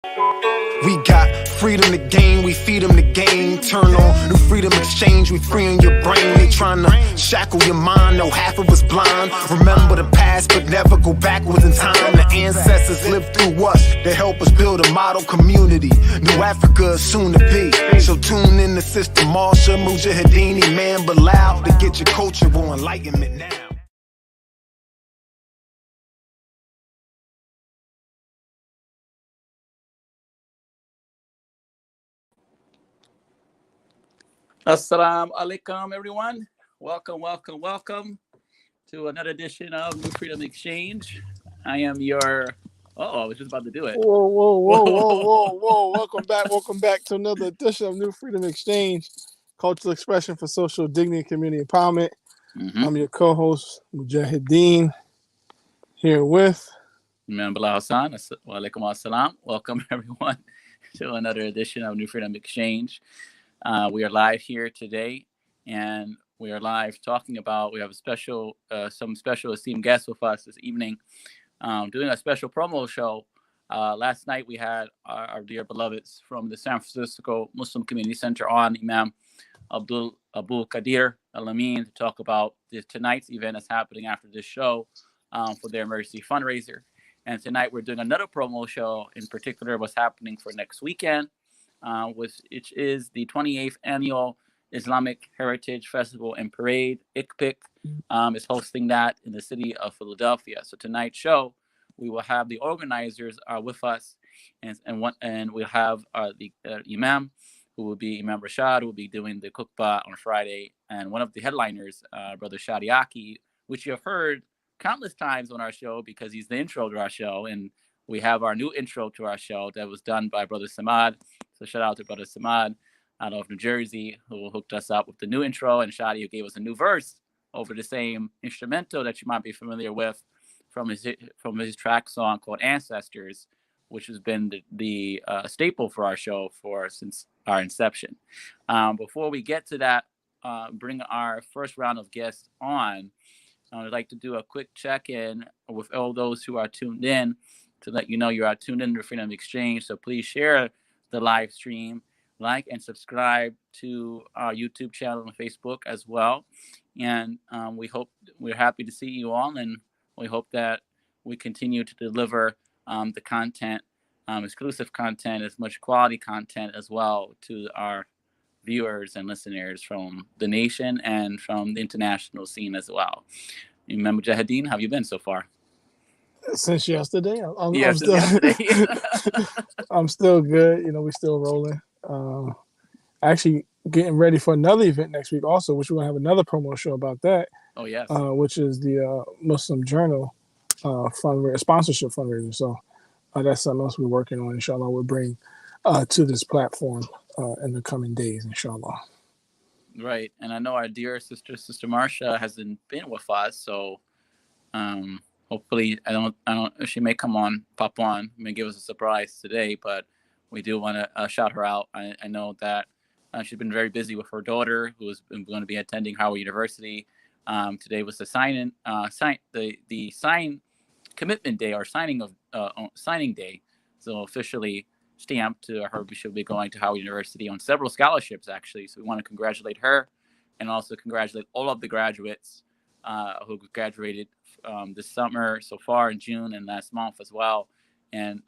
We got freedom to gain, we feed them the game. Turn on new freedom exchange, we freeing your brain. They trying to shackle your mind, no half of us blind. Remember the past, but never go backwards in time. The ancestors lived through us, they help us build a model community. New Africa is soon to be. So tune in to Sister Marsha, Mujahideen, Imam Bilal, to get your cultural enlightenment now. Assalamu alaikum, everyone. Welcome to another edition of New Freedom Exchange. I am your... I was just about to do it. Whoa. Welcome back to another edition of New Freedom Exchange, cultural expression for social dignity and community empowerment. Mm-hmm. I'm your co-host, Mujahideen, here with... Imam Bilal Hassan. Wa alaikum assalam. Welcome, everyone, to another edition of New Freedom Exchange. We are live here today, and we are live talking about, we have some special esteemed guests with us this evening, doing a special promo show. Last night we had our dear beloveds from the San Francisco Muslim Community Center on, Imam Abu Qadir Al-Amin, to talk about tonight's event that's happening after this show for their emergency fundraiser. And tonight we're doing another promo show, in particular what's happening for next weekend, which is the 28th Annual Islamic Heritage Festival and Parade. ICPIC is hosting that in the city of Philadelphia. So tonight's show, we will have the organizers with us, and we'll have the Imam, who will be Imam Rashad, who will be doing the khutbah on Friday, and one of the headliners, Brother Shadi Akhi, which you have heard countless times on our show because he's the intro to our show, and we have our new intro to our show that was done by Brother Samad. So shout out to Brother Samad out of New Jersey, who hooked us up with the new intro, and Shadi, who gave us a new verse over the same instrumental that you might be familiar with from his track song called Ancestors, which has been the staple for our show since our inception. Before we get to that, bring our first round of guests on, I'd like to do a quick check-in with all those who are tuned in to let you know you are tuned in to Freedom Exchange. So please share the live stream, like and subscribe to our YouTube channel and Facebook as well. And we're happy to see you all, and we hope that we continue to deliver the content, exclusive content, as much quality content as well to our viewers and listeners from the nation and from the international scene as well. Remember, Mujahideen, how have you been so far? Since yesterday, yesterday. I'm still good. We're still rolling. Actually, getting ready for another event next week also, which we're going to have another promo show about that. Oh, yes. Which is the Muslim Journal sponsorship fundraiser. So that's something else we're working on. Inshallah, we'll bring to this platform in the coming days, inshallah. Right. And I know our dear Sister Marsha hasn't been with us, so hopefully she may pop on, may give us a surprise today, but we do want to shout her out. I know that she's been very busy with her daughter, who is going to be attending Howard University. Today was the sign commitment day, or signing day. So officially stamped to her. She'll be going to Howard University on several scholarships, actually. So we want to congratulate her, and also congratulate all of the graduates who graduated this summer so far in June and last month as well. And,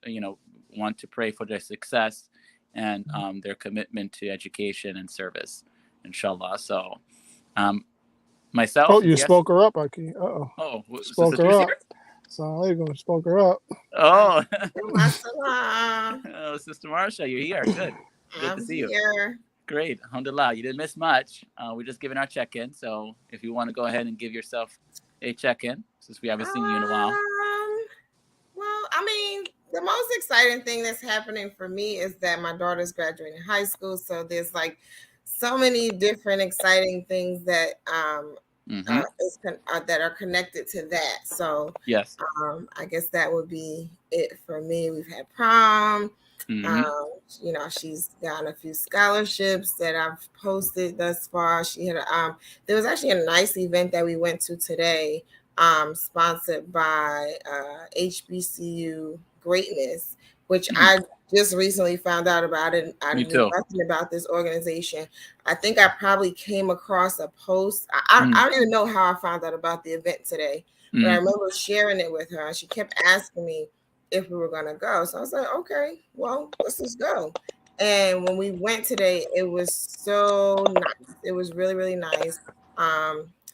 want to pray for their success and their commitment to education and service, inshallah. So myself... Oh, you spoke her up, Akhi. Spoke her up. So I'm going to spoke her up. Oh. Oh, Sister Marsha, you're here. Good. Good to see you. Here. Great. Alhamdulillah. You didn't miss much. We're just giving our check-in. So if you want to go ahead and give yourself a check-in, since we haven't seen you in a while. Well, I mean, the most exciting thing that's happening for me is that my daughter's graduating high school. So there's like so many different exciting things that that are connected to that. So yes, I guess that would be it for me. We've had prom. She's gotten a few scholarships that I've posted thus far. She had there was actually a nice event that we went to today, sponsored by HBCU Greatness, which I just recently found out about it. I Me knew too. nothing about this organization. I think I probably came across a post. I don't even know how I found out about the event today, but I remember sharing it with her, and she kept asking me if we were going to go. So I was like, okay, well, let's just go. And when we went today, it was so nice. It was really, really nice.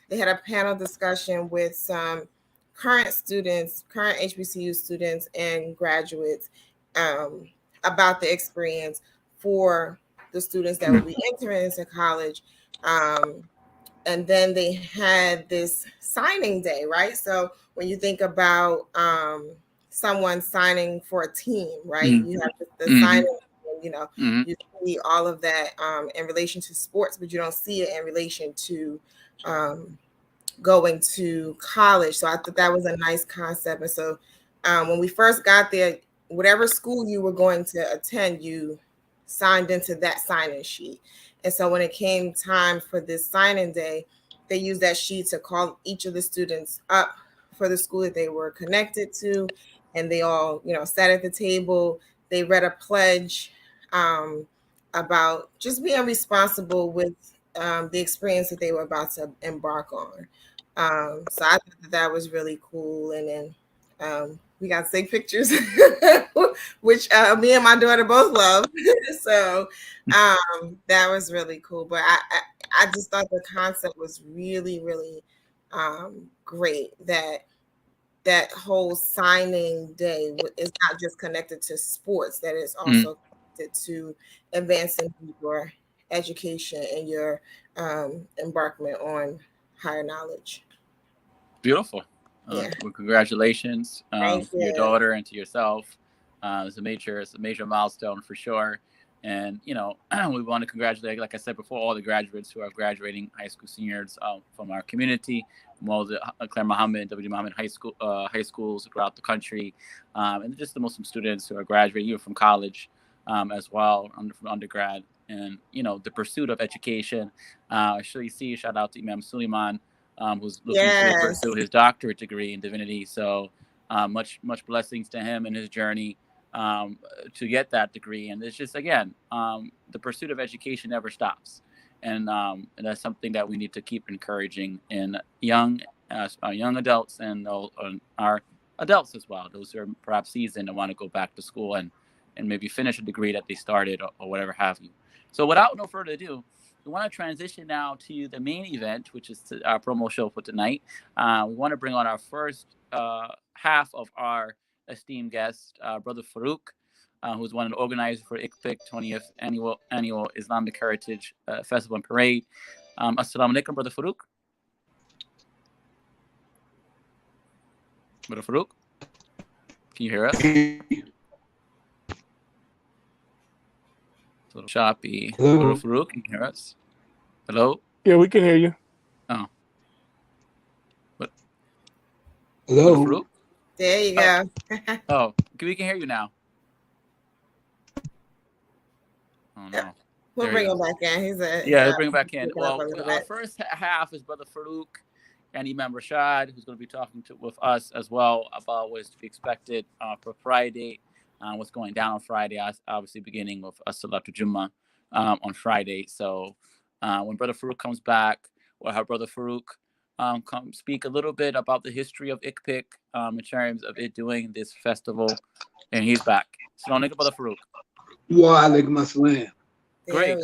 They had a panel discussion with some current students, current HBCU students and graduates, about the experience for the students that will be entering into college. And then they had this signing day, right? So when you think about someone signing for a team, right? You have the signing, you know, you see all of that in relation to sports, but you don't see it in relation to going to college. So I thought that was a nice concept. And so when we first got there, whatever school you were going to attend, you signed into that sign-in sheet. And so when it came time for this sign-in day, they used that sheet to call each of the students up for the school that they were connected to. And they all, you know, sat at the table. They read a pledge about just being responsible with the experience that they were about to embark on. So I thought that was really cool. And then we got to take pictures, which me and my daughter both love. So that was really cool. But I just thought the concept was really, really great, that whole signing day is not just connected to sports, that is also connected to advancing your education and your embarkment on higher knowledge. Beautiful. Well, congratulations to your daughter and to yourself. It's a major milestone for sure. And, you know, we want to congratulate, like I said before, all the graduates who are graduating, high school seniors from our community, from all the Claire Muhammad and W. Muhammad high schools throughout the country, and just the Muslim students who are graduating, even from college as well, from undergrad. And, you know, the pursuit of education. Shout out to Imam Suleiman, who's looking to pursue his doctorate degree in divinity. So much blessings to him and his journey to get that degree. And it's just, again, the pursuit of education never stops. And that's something that we need to keep encouraging in young adults and our adults as well, those who are perhaps seasoned and want to go back to school and maybe finish a degree that they started or whatever have you. So without no further ado, we want to transition now to the main event, which is our promo show for tonight. We want to bring on our first half of our esteemed guest, Brother Farouk, who's one of the organizers for ICPIC 20th Annual Islamic Heritage Festival and Parade. Assalamu alaikum, Brother Farouk. Brother Farouk, can you hear us? It's a little choppy. Brother Farouk, can you hear us? Hello? Yeah, we can hear you. Oh. What? Hello? Farouk? There you go. Oh, we can hear you now. Oh, no. We'll bring him back in. We'll bring him back in. Well, our first half is Brother Farouk and Imam Rashad, who's going to be talking with us as well about what's to be expected for Friday, what's going down on Friday, obviously beginning with Salatul Jummah on Friday. So when Brother Farouk comes back, we'll have Brother Farouk come speak a little bit about the history of ICPIC in terms of it doing this festival, and he's back. So don't Brother Farouk. Wa alaikum assalam. Great.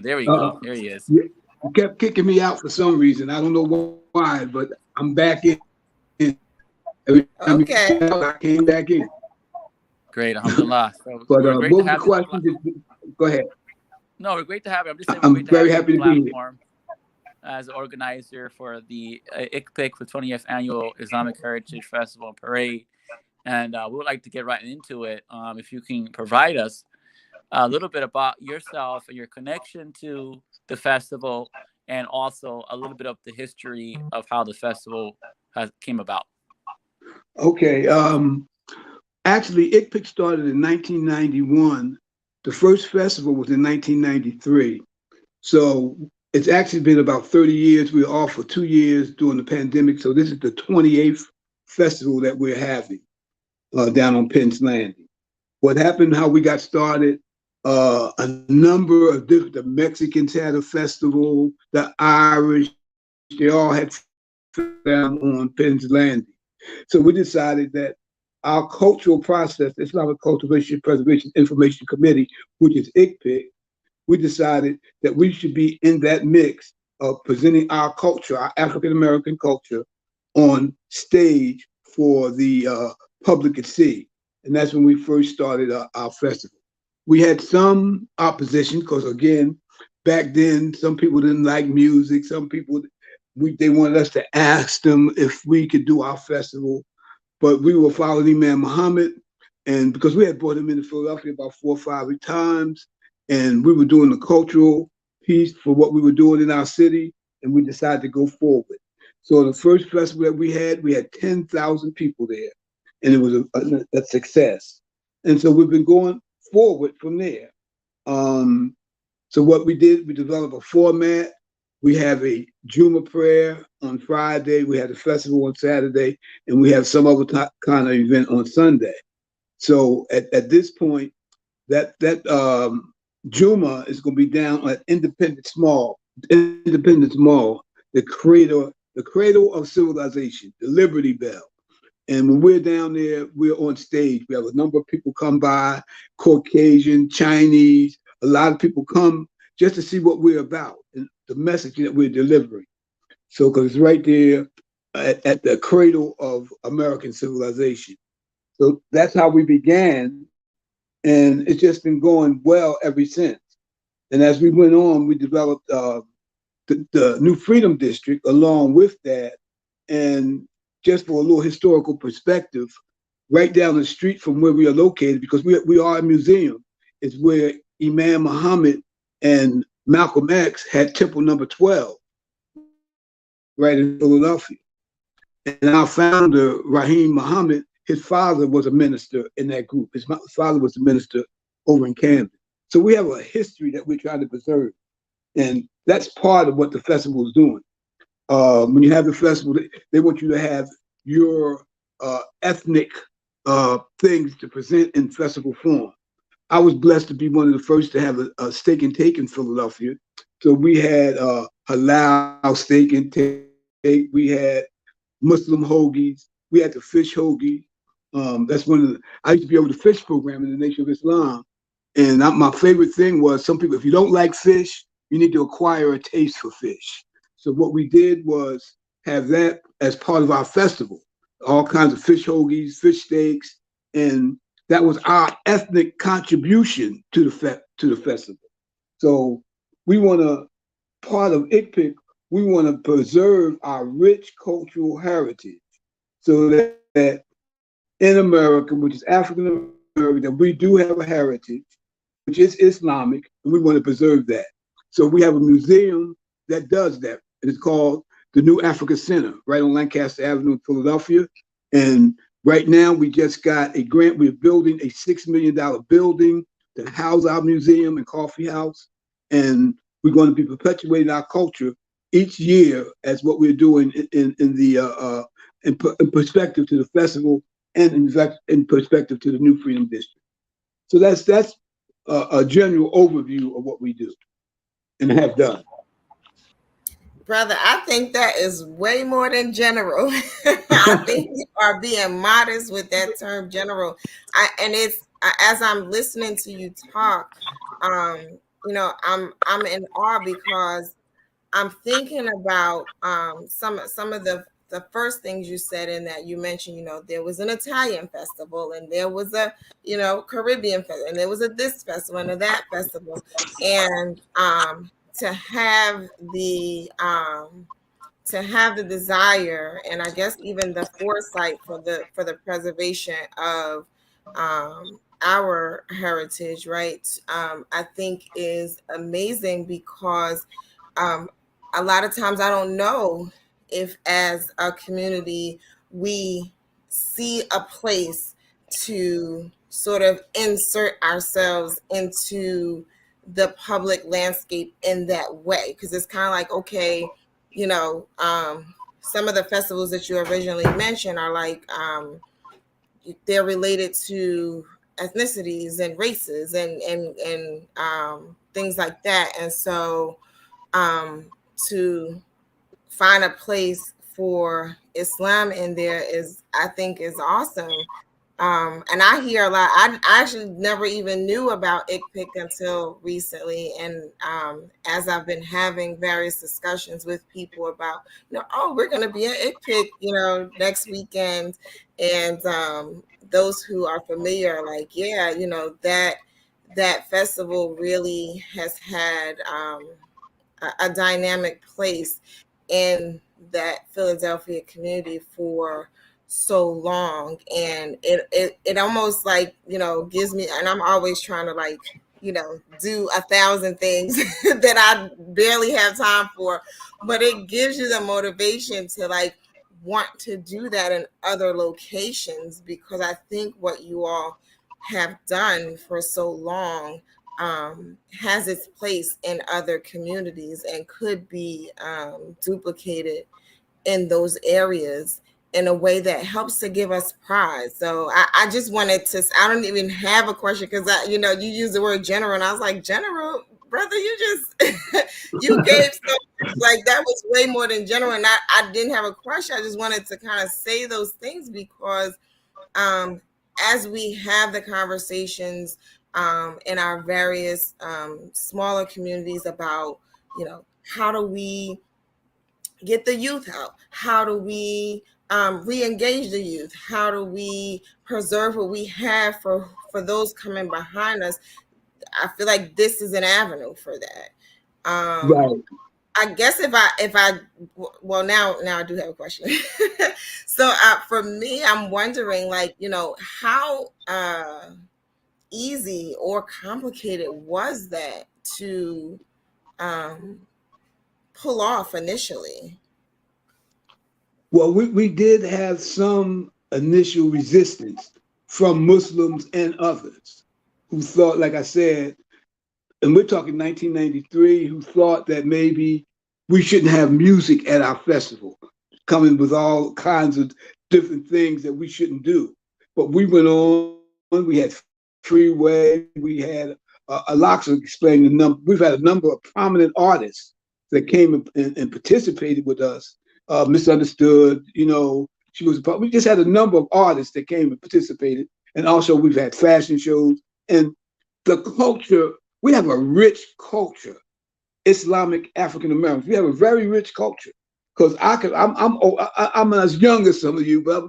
There we go. There he is. You kept kicking me out for some reason. I don't know why, but I'm back in. Every time I came back in. Great, alhamdulillah. So but what was the question? Go ahead. No, we're great to have you. I'm just saying I'm very happy to be here. As organizer for the ICPIC for 20th Annual Islamic Heritage Festival and Parade. And we would like to get right into it. If you can provide us a little bit about yourself and your connection to the festival, and also a little bit of the history of how the festival came about. Okay. Actually, ICPIC started in 1991. The first festival was in 1993. So it's actually been about 30 years. We were off for 2 years during the pandemic. So this is the 28th festival that we're having down on Penn's Landing. what happened, how we got started. A number of different, the Mexicans had a festival, the Irish, they all had them on Penn's Landing. So we decided that our cultural process, Islamic Cultivation Preservation Information Committee, which is ICPIC, we decided that we should be in that mix of presenting our culture, our African American culture, on stage for the public to see. And that's when we first started our festival. We had some opposition because, again, back then, some people didn't like music. Some people, they wanted us to ask them if we could do our festival. But we were following Imam Muhammad, and because we had brought him into Philadelphia about 4 or 5 times, and we were doing the cultural piece for what we were doing in our city, and we decided to go forward. So the first festival that we had 10,000 people there, and it was a success. And so we've been going forward from there. So what we did, we developed a format. We have a Jummah prayer on Friday. We had a festival on Saturday, and we have some other kind of event on Sunday. So at this point, that Jummah is going to be down at Independence Mall, the cradle of civilization, the Liberty Bell. And when we're down there, we're on stage. We have a number of people come by, Caucasian, Chinese. A lot of people come just to see what we're about and the message that we're delivering. So, because it's right there at the cradle of American civilization. So that's how we began. And it's just been going well ever since. And as we went on, we developed the New Freedom District along with that. And just for a little historical perspective, right down the street from where we are located, because we are a museum, is where Imam Muhammad and Malcolm X had Temple number 12, right in Philadelphia. And our founder, Rahim Muhammad, his father was a minister in that group. His father was a minister over in Camden. So we have a history that we're trying to preserve. And that's part of what the festival is doing. When you have the festival, they want you to have your ethnic things to present in festival form. I was blessed to be one of the first to have a steak and take in Philadelphia. So we had halal steak and take. We had Muslim hoagies. We had the fish hoagie. That's one of the, I used to be over the fish program in the Nation of Islam. And my favorite thing was, some people, if you don't like fish, you need to acquire a taste for fish. So what we did was have that as part of our festival, all kinds of fish hoagies, fish steaks, and that was our ethnic contribution to the festival. So we want to, part of ICPIC, we want to preserve our rich cultural heritage so that in America, which is African American, that we do have a heritage, which is Islamic, and we want to preserve that. So we have a museum that does that. It's called the New Africa Center, right on Lancaster Avenue in Philadelphia. And right now, we just got a grant. We're building a $6 million building to house our museum and coffee house. And we're going to be perpetuating our culture each year as what we're doing in perspective to the festival and in perspective to the New Freedom District. So that's a general overview of what we do and have done. Brother, I think that is way more than general. I think you are being modest with that term general. As I'm listening to you talk, I'm in awe because I'm thinking about some of the first things you said, in that you mentioned, there was an Italian festival, and there was a, Caribbean festival, and there was a this festival and a that festival. And to have the desire, and I guess even the foresight for the preservation of our heritage, right? I think is amazing, because a lot of times I don't know if, as a community, we see a place to sort of insert ourselves into the public landscape in that way. Because it's kind of like, okay, some of the festivals that you originally mentioned are like, they're related to ethnicities and races and things like that. And so to find a place for Islam in there is, I think, is awesome. And I hear a lot. I actually never even knew about ICPIC until recently. And as I've been having various discussions with people about, oh, we're going to be at ICPIC, next weekend. And those who are familiar, like, yeah, that festival really has had a dynamic place in that Philadelphia community for so long, and it almost like gives me, and I'm always trying to like do 1,000 things that I barely have time for, but it gives you the motivation to like want to do that in other locations, because I think what you all have done for so long has its place in other communities and could be duplicated in those areas in a way that helps to give us pride. So I just wanted to, I don't even have a question, because you use the word general, and I was like, general, brother, you just, you gave so much, like that was way more than general. And I didn't have a question. I just wanted to kind of say those things because as we have the conversations in our various smaller communities about, how do we get the youth out? How do we re-engage the youth? How do we preserve what we have for those coming behind us? I feel like this is an avenue for that. Right. I guess if I well, now I do have a question. So for me, I'm wondering, like, how easy or complicated was that to pull off initially? Well, we did have some initial resistance from Muslims and others who thought, like I said, and we're talking 1993, who thought that maybe we shouldn't have music at our festival, coming with all kinds of different things that we shouldn't do. But we went on, we had Freeway, we had Aloxa explained the number. We've had a number of prominent artists that came and participated with us. Misunderstood, she was. We just had a number of artists that came and participated, and also we've had fashion shows and the culture. We have a rich culture, Islamic African Americans. We have a very rich culture because I'm as young as some of you, but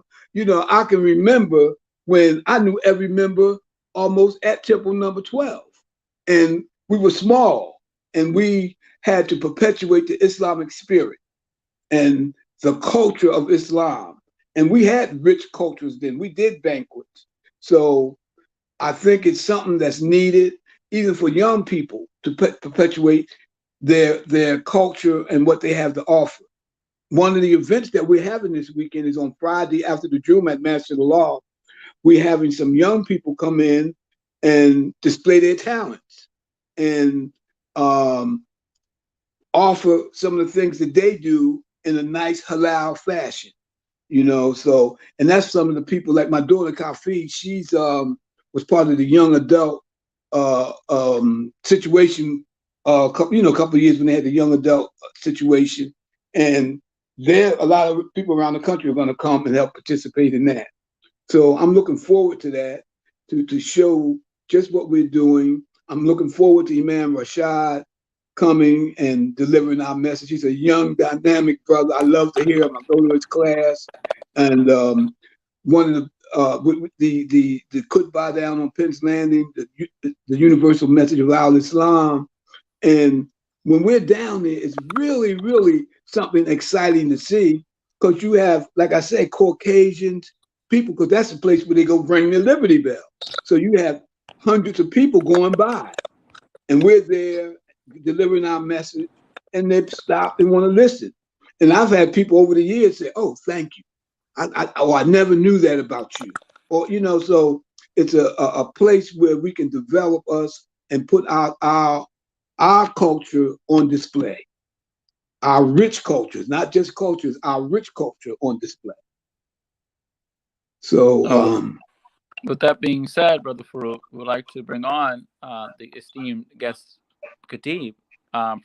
I can remember when I knew every member almost at Temple number 12, and we were small, and we had to perpetuate the Islamic spirit and the culture of Islam. And we had rich cultures then. We did banquets. So I think it's something that's needed, even for young people, to perpetuate their culture and what they have to offer. One of the events that we're having this weekend is on Friday after the Jummah at Master of the Law. We're having some young people come in and display their talents and offer some of the things that they do in a nice halal fashion, so, and that's some of the people, like my daughter Khatib, she's was part of the young adult situation, a couple of years when they had the young adult situation, and there a lot of people around the country are going to come and help participate in that. So I'm looking forward to that, to show just what we're doing. I'm looking forward to Imam Rashad coming and delivering our message. He's a young, dynamic brother. I love to hear him. I go to his class, and one of the khutbah down on Penn's Landing, the universal message of Al-Islam. And when we're down there, it's really, really something exciting to see, because you have, like I said, Caucasians, people, because that's the place where they go ring the Liberty Bell. So you have hundreds of people going by, and we're there delivering our message, and they stop and want to listen. And I've had people over the years say, "Oh, thank you. I never knew that about you." Or, so it's a place where we can develop us and put our culture on display. Our rich cultures, not just cultures, our rich culture on display. So With that being said, Brother Farouk, we would like to bring on the esteemed guest Khatib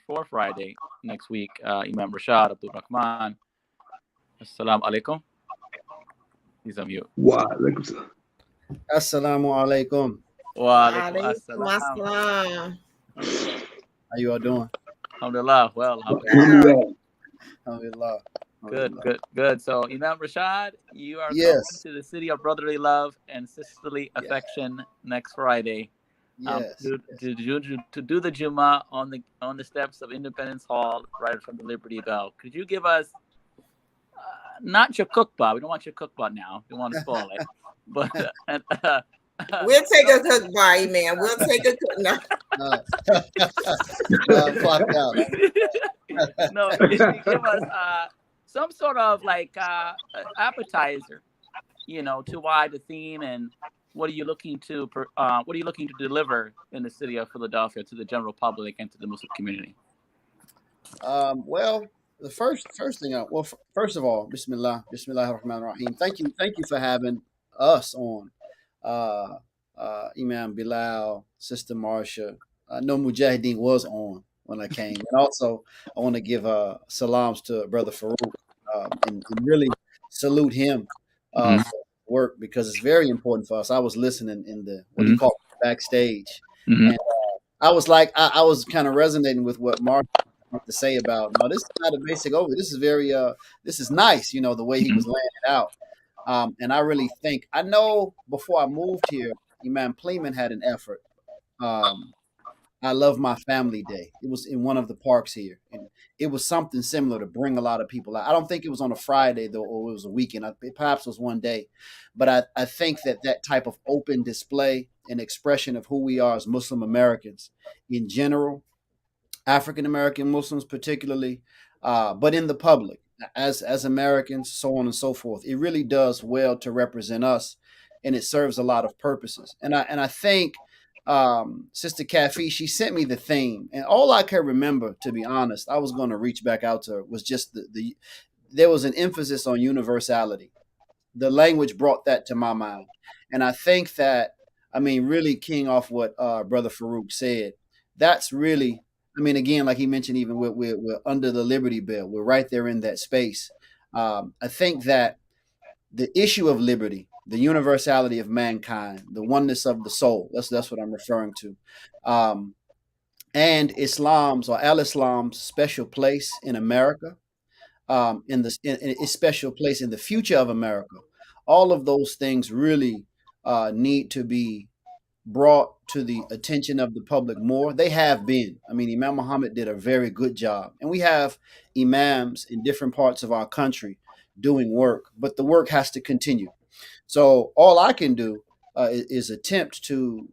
for Friday next week, Imam Rashad Abdul-Rahmaan. Assalamu alaikum. He's on mute. Wow. Assalamu alaikum. Wa alaikum Alaikum assalam. assalam. How you all doing? Alhamdulillah. Well, Alhamdulillah. Good. So, Imam Rashad, you are Yes. coming to the city of brotherly love and sisterly affection next Friday. Yes. To do the Jummah on the steps of Independence Hall, right from the Liberty Bell. Could you give us not your cookbah? We don't want your cookbah now. We want to spoil it. But we'll take a cookbah, man. We'll take a cook. No. Clocked out. No, give us some sort of like appetizer, to why the theme and what are you looking to deliver in the city of Philadelphia to the general public and to the Muslim community? Well, the first thing. First of all, Bismillah, Bismillahir Rahim. Thank you for having us on. Imam Bilal, Sister Marsha. I know Mujahideen was on when I came, and also I want to give salams to Brother Farouk and really salute him for work, because it's very important for us. I was listening in the what do you call it, backstage, and I was like, I was kind of resonating with what Mark had to say about. No, this is not a basic over. This is very this is nice. The way he was laying it out. And I really think, I know before I moved here, Imam Pleman had an effort. I Love My Family Day. It was in one of the parks here. And it was something similar to bring a lot of people out. I don't think it was on a Friday, though, or it was a weekend. Perhaps it was one day. But I think that type of open display and expression of who we are as Muslim Americans in general, African American Muslims particularly, but in the public, as Americans, so on and so forth. It really does well to represent us, and it serves a lot of purposes. And I think Sister Kafi, she sent me the theme, and all I can remember, to be honest, I was going to reach back out to her, was just there was an emphasis on universality. The language brought that to my mind, and I think that, really keying off what Brother Farouk said, that's really. Again, like he mentioned, even we're under the Liberty Bell. We're right there in that space. I think that the issue of liberty, the universality of mankind, the oneness of the soul, that's what I'm referring to. And Islam's or Al-Islam's special place in America, in its special place in the future of America. All of those things really need to be brought to the attention of the public more. They have been. Imam Muhammad did a very good job. And we have imams in different parts of our country doing work, but the work has to continue. So all I can do is attempt to,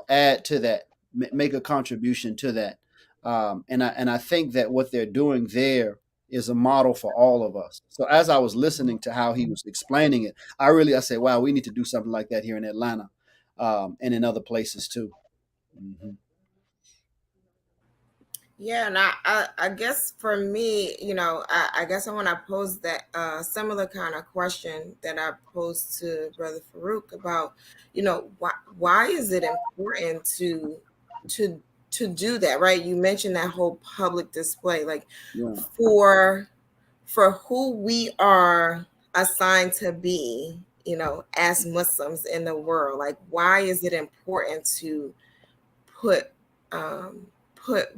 add to that, make a contribution to that. And I think that what they're doing there is a model for all of us. So as I was listening to how he was explaining it, I say, wow, we need to do something like that here in Atlanta. And in other places too. Mm-hmm. Yeah, and I guess for me, I guess I want to pose that similar kind of question that I posed to Brother Farouk about, why is it important to do that, right? You mentioned that whole public display, like for who we are assigned to be, as Muslims in the world. Like, why is it important to put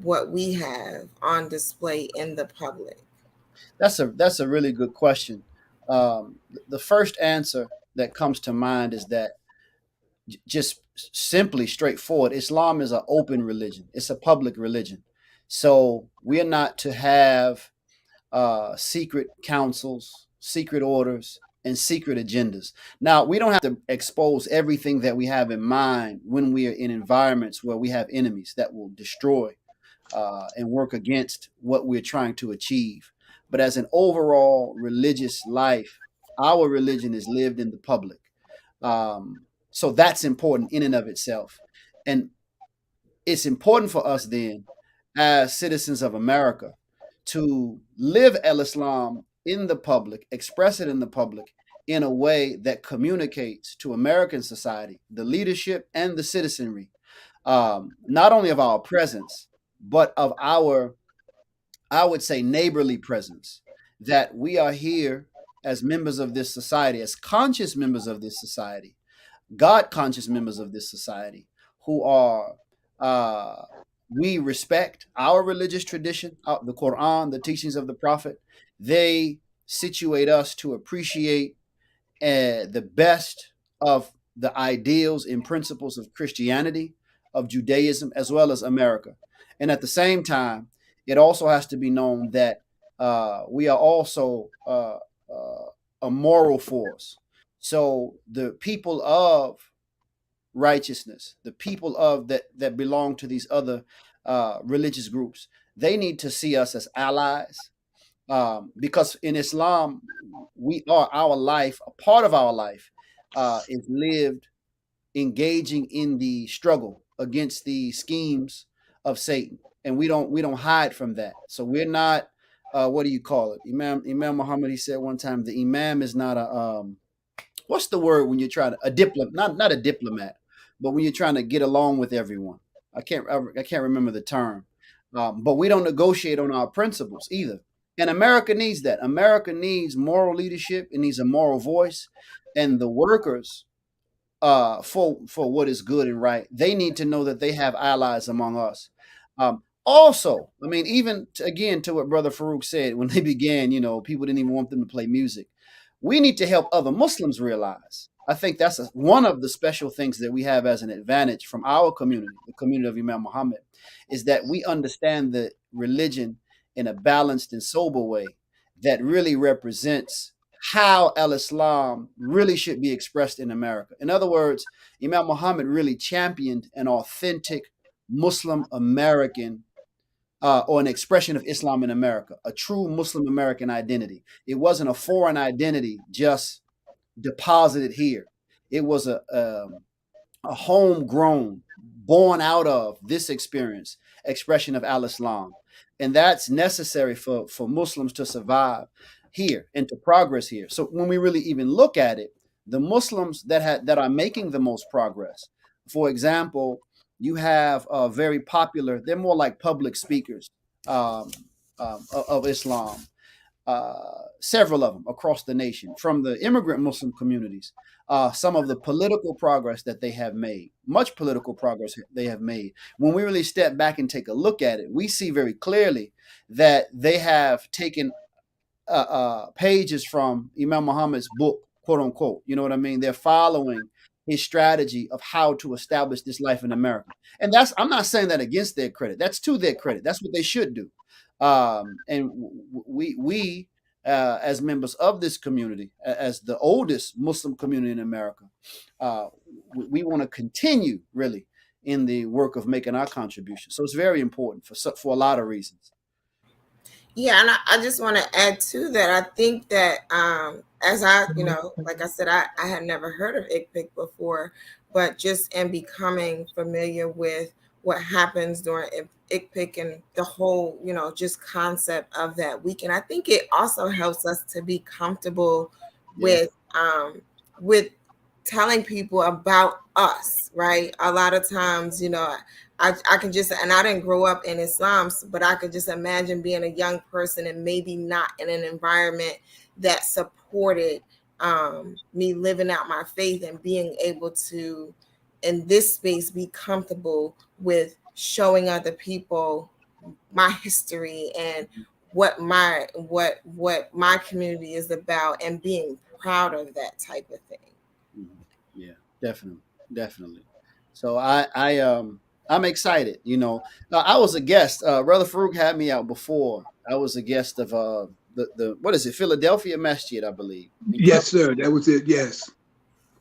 what we have on display in the public? That's a really good question. The first answer that comes to mind is that, just simply straightforward, Islam is an open religion. It's a public religion. So we are not to have secret councils, secret orders, and secret agendas. Now, we don't have to expose everything that we have in mind when we are in environments where we have enemies that will destroy and work against what we're trying to achieve. But as an overall religious life, our religion is lived in the public. So that's important in and of itself. And it's important for us then, as citizens of America, to live al-Islam in the public, express it in the public, in a way that communicates to American society, the leadership and the citizenry, not only of our presence, but of our, I would say, neighborly presence, that we are here as members of this society, as conscious members of this society, God conscious members of this society, who are, we respect our religious tradition, the Quran, the teachings of the Prophet. They situate us to appreciate the best of the ideals and principles of Christianity, of Judaism, as well as America. And at the same time, it also has to be known that we are also a moral force. So the people of righteousness, the people of that belong to these other religious groups, they need to see us as allies, because in Islam, we are our life, a part of our life is lived engaging in the struggle against the schemes of Satan, and we don't hide from that. So we're not, what do you call it? Imam Muhammad, he said one time, the Imam is not a what's the word when you're trying to, a diplomat, not a diplomat, but when you're trying to get along with everyone. I can't remember the term, but we don't negotiate on our principles either. And America needs that. America needs moral leadership. It needs a moral voice, and the workers, for what is good and right, they need to know that they have allies among us. Also, I mean, even again to what Brother Farouk said when they began, people didn't even want them to play music. We need to help other Muslims realize. I think that's one of the special things that we have as an advantage from our community, the community of Imam Muhammad, is that we understand the religion in a balanced and sober way that really represents how al-Islam really should be expressed in America. In other words, Imam Muhammad really championed an authentic Muslim American, or an expression of Islam in America, a true Muslim American identity. It wasn't a foreign identity just deposited here. It was a homegrown, born out of this experience, expression of al-Islam. And that's necessary for Muslims to survive here and to progress here. So when we really even look at it, the Muslims that are making the most progress, for example, you have very popular, they're more like public speakers of Islam, several of them across the nation, from the immigrant Muslim communities, some of the political progress that they have made, much political progress they have made. When we really step back and take a look at it, we see very clearly that they have taken pages from Imam Muhammad's book, quote unquote. You know what I mean? They're following his strategy of how to establish this life in America. And I'm not saying that against their credit. That's to their credit. That's what they should do. And we as members of this community, as the oldest Muslim community in America, we want to continue really in the work of making our contribution. So it's very important for a lot of reasons. Yeah, and I just want to add to that. I think that as I, like I said, I had never heard of ICPIC before, but just in becoming familiar with what happens during ICPIC and the whole, just concept of that weekend, I think it also helps us to be comfortable with telling people about us, right? A lot of times, I can just, and I didn't grow up in Islam, but I could just imagine being a young person and maybe not in an environment that supported me living out my faith and being able to, in this space, be comfortable with showing other people my history and what my community is about, and being proud of that type of thing. Yeah, definitely. So I'm excited. I was a guest. Brother Farouk had me out before. I was a guest of the what is it, Philadelphia Masjid, I believe. Yes, sir. That was it. Yes.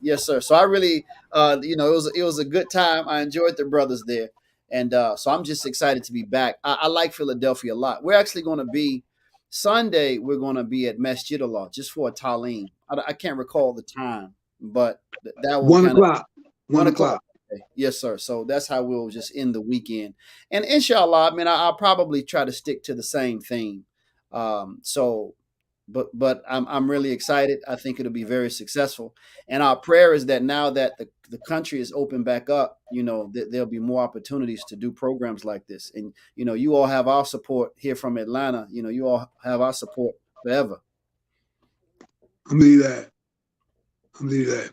Yes, sir. So I really, it was a good time. I enjoyed the brothers there, and so I'm just excited to be back. I like Philadelphia a lot. We're actually going to be Sunday. We're going to be at Masjid Allah just for a talim. I can't recall the time, but that will 1 o'clock. 1 o'clock. Yes, sir. So that's how we'll just end the weekend. And inshallah, I mean, I'll probably try to stick to the same theme. So but I'm really excited. I think it'll be very successful. And our prayer is that now that the country is open back up, there'll be more opportunities to do programs like this. And, you all have our support here from Atlanta. You all have our support forever. I believe that.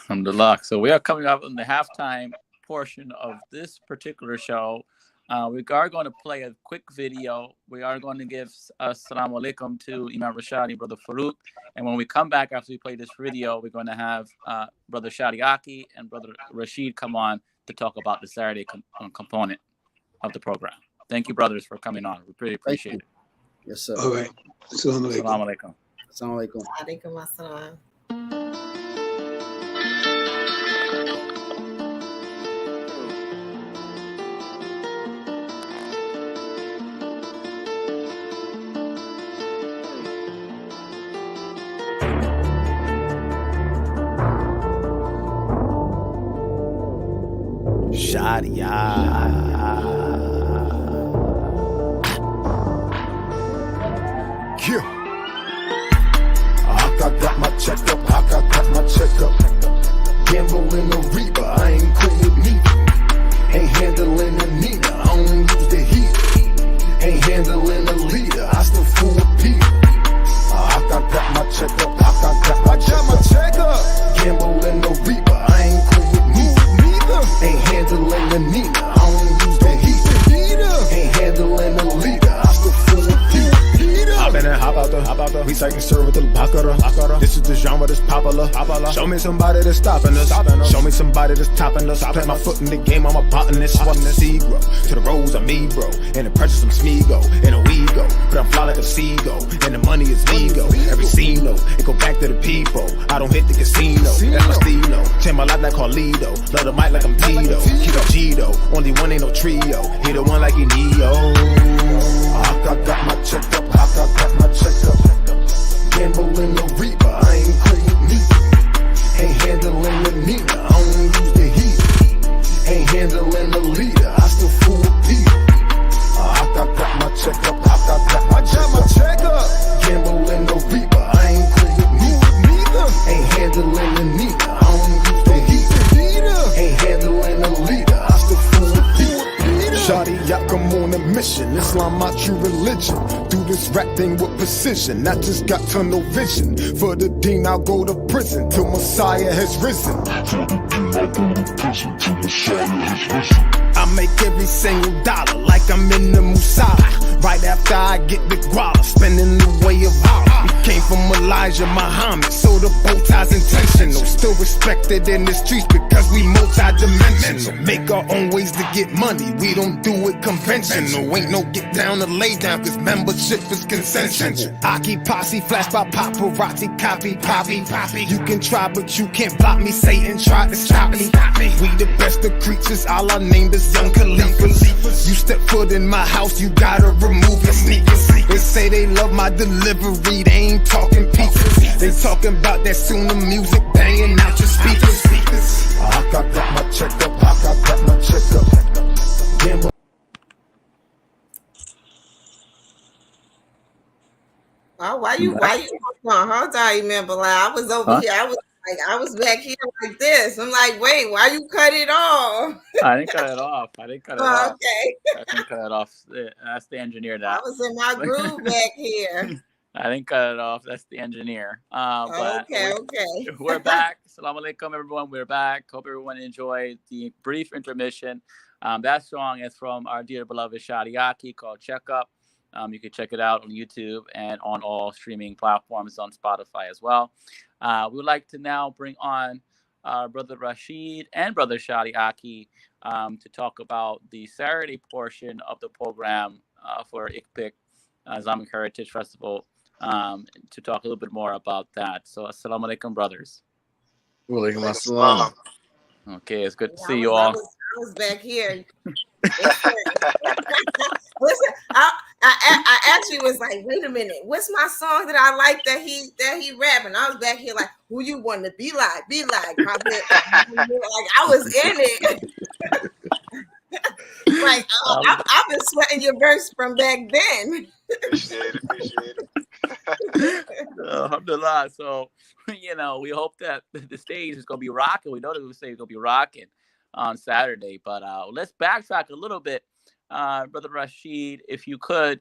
Alhamdulillah. So we are coming up on the halftime portion of this particular show. We are going to play a quick video. We are going to give Assalamu alaikum to Imam Rashad and Brother Farouk. And when we come back after we play this video, we're going to have Brother Shadi Akhi and Brother Rashid come on to talk about the Saturday component of the program. Thank you, brothers, for coming on. We really appreciate it. Yes, sir. All right. Assalamu alaikum. Assalamu alaikum. Assalamu alaikum. Alaikum assalam. Shadi Akhi. I got my checkup, Gambling the Reaper, I ain't cool with neither. Ain't handling the Nina, I don't use the heat. Ain't handling the leader, I still fool with Peter. I got my checkup, Gambling the Reaper, I ain't cool with neither. Ain't handling the Nina, I don't use the heat. Ain't handling the leader, I still fool with Peter. Hop in and hop out the we say conservative bakara. This is the genre that's popular. Show me somebody that's stopping us. Show me somebody that's topping us. Plant my foot in the game, I'm a botanist. Watch the seed grow. To the rose, I'm me, bro. And the pressure, some Smeego. And a we go. But I'm fly like a seagull. And the money is legal. Every scene, though, it go back to the people. I don't hit the casino. That's my stilo. Change my life like Carlito. Love the mic like I'm Tito. Keep it Gito. Only one ain't no trio. He the one like he Neo. I got my checkup. Gambling the Reaper, I ain't cool with neither. Ain't handling the Nina, I don't use the heat. Ain't handling the leader, I still fool with Peter. I got my checkup, Gambling the Reaper, I ain't cool with neither. Ain't handling the Nina, I don't use the heat. Ain't handling the leader, I still fool with Peter. Shadi Akhi on a mission, Islam my true religion. Do this rap thing with precision, I just got tunnel vision. For the Deen I'll go to prison till Messiah has risen. I make every single dollar like I'm in the Musala. Right after I get the guala, spending the way of Allah. We came from Elijah Muhammad, so the bow tie's intentional. Still respected in the streets because we multi-dimensional. Make our own ways to get money, we don't do it conventional. Ain't no get down or lay down, cause membership is consensual. Aki posse, flash by paparazzi, copy. You can try, but you can't block me. Satan tried to stop me. We the best of creatures, Allah named us young Khalifas. You step foot in my house, you gotta remove your sneakers. They say they love my delivery, they ain't talking pizzas. They talking about that sooner music banging out your speakers. I got my checkup. Why you hold on, Imam Bilal? I was over here. I was back here like this. I'm like, wait, why you cut it off? I didn't cut it off. Okay. I didn't cut it off. That's the engineer. I was in my groove back here. I didn't cut it off. That's the engineer. Okay. We're back. Assalamu alaikum, everyone. We're back. Hope everyone enjoyed the brief intermission. That song is from our dear beloved Shadi Akhi called Check Up. You can check it out on YouTube and on all streaming platforms on Spotify as well. We would like to now bring on Brother Rashid and Brother Shadi Akhi to talk about the Saturday portion of the program for ICPIC, Islamic Heritage Festival, to talk a little bit more about that. So, assalamu alaikum, brothers. Wa alaikum assalam. Okay, it's good to see you all. I was back here. Listen, I actually was like, wait a minute, what's my song that I like that he rapping? I was back here like, who you want to be like? Like I was in it. Like I've been sweating your verse from back then. Appreciate it. Alhamdulillah. So, we hope that the stage is going to be rocking. We know that the stage is going to be rocking on Saturday. But let's backtrack a little bit. Brother Rashid, if you could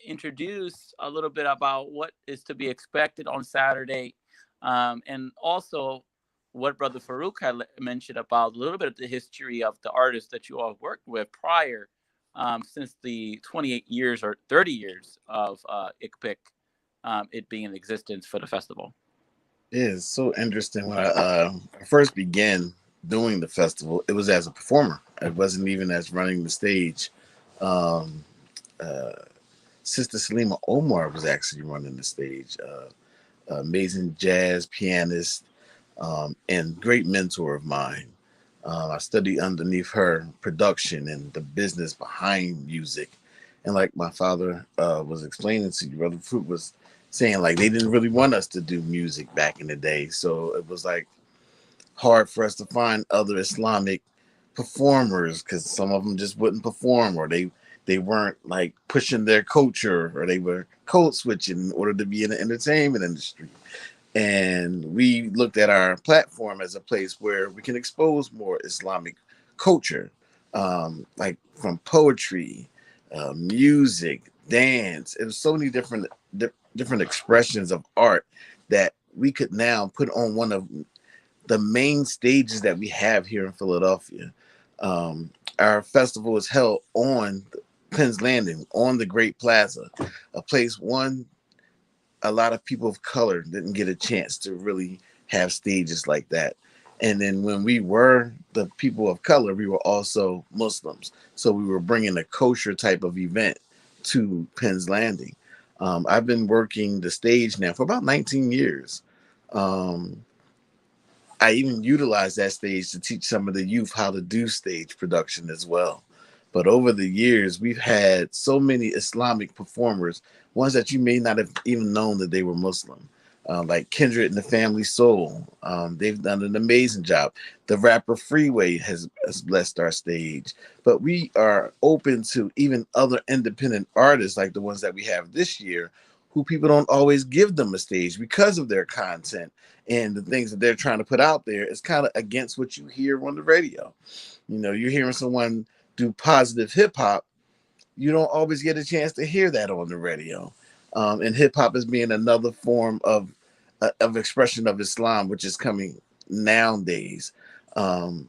introduce a little bit about what is to be expected on Saturday, and also what Brother Farouk had mentioned about a little bit of the history of the artists that you all worked with prior, since the 28 years or 30 years of ICPIC, it being in existence for the festival. It is so interesting. When I first began doing the festival, it was as a performer. It wasn't even as running the stage. Sister Salima Omar was actually running the stage. Amazing jazz pianist, and great mentor of mine. I studied underneath her production and the business behind music. And like my father was explaining to you, Brother Fruit was saying, like, they didn't really want us to do music back in the day. So it was like hard for us to find other Islamic performers because some of them just wouldn't perform, or they weren't like pushing their culture, or they were code switching in order to be in the entertainment industry. And we looked at our platform as a place where we can expose more Islamic culture, like from poetry, music, dance. It was so many different expressions of art that we could now put on one of the main stages that we have here in Philadelphia. Our festival is held on Penn's Landing, on the Great Plaza, a place a lot of people of color didn't get a chance to really have stages like that. And then when we were the people of color, we were also Muslims. So we were bringing a kosher type of event to Penn's Landing. I've been working the stage now for about 19 years. I even utilized that stage to teach some of the youth how to do stage production as well. But over the years, we've had so many Islamic performers, ones that you may not have even known that they were Muslim, like Kindred and the Family Soul. They've done an amazing job. The rapper Freeway has blessed our stage. But we are open to even other independent artists like the ones that we have this year, who people don't always give them a stage because of their content and the things that they're trying to put out there. It's kind of against what you hear on the radio. You're hearing someone do positive hip hop. You don't always get a chance to hear that on the radio. And hip hop is being another form of expression of Islam, which is coming nowadays. In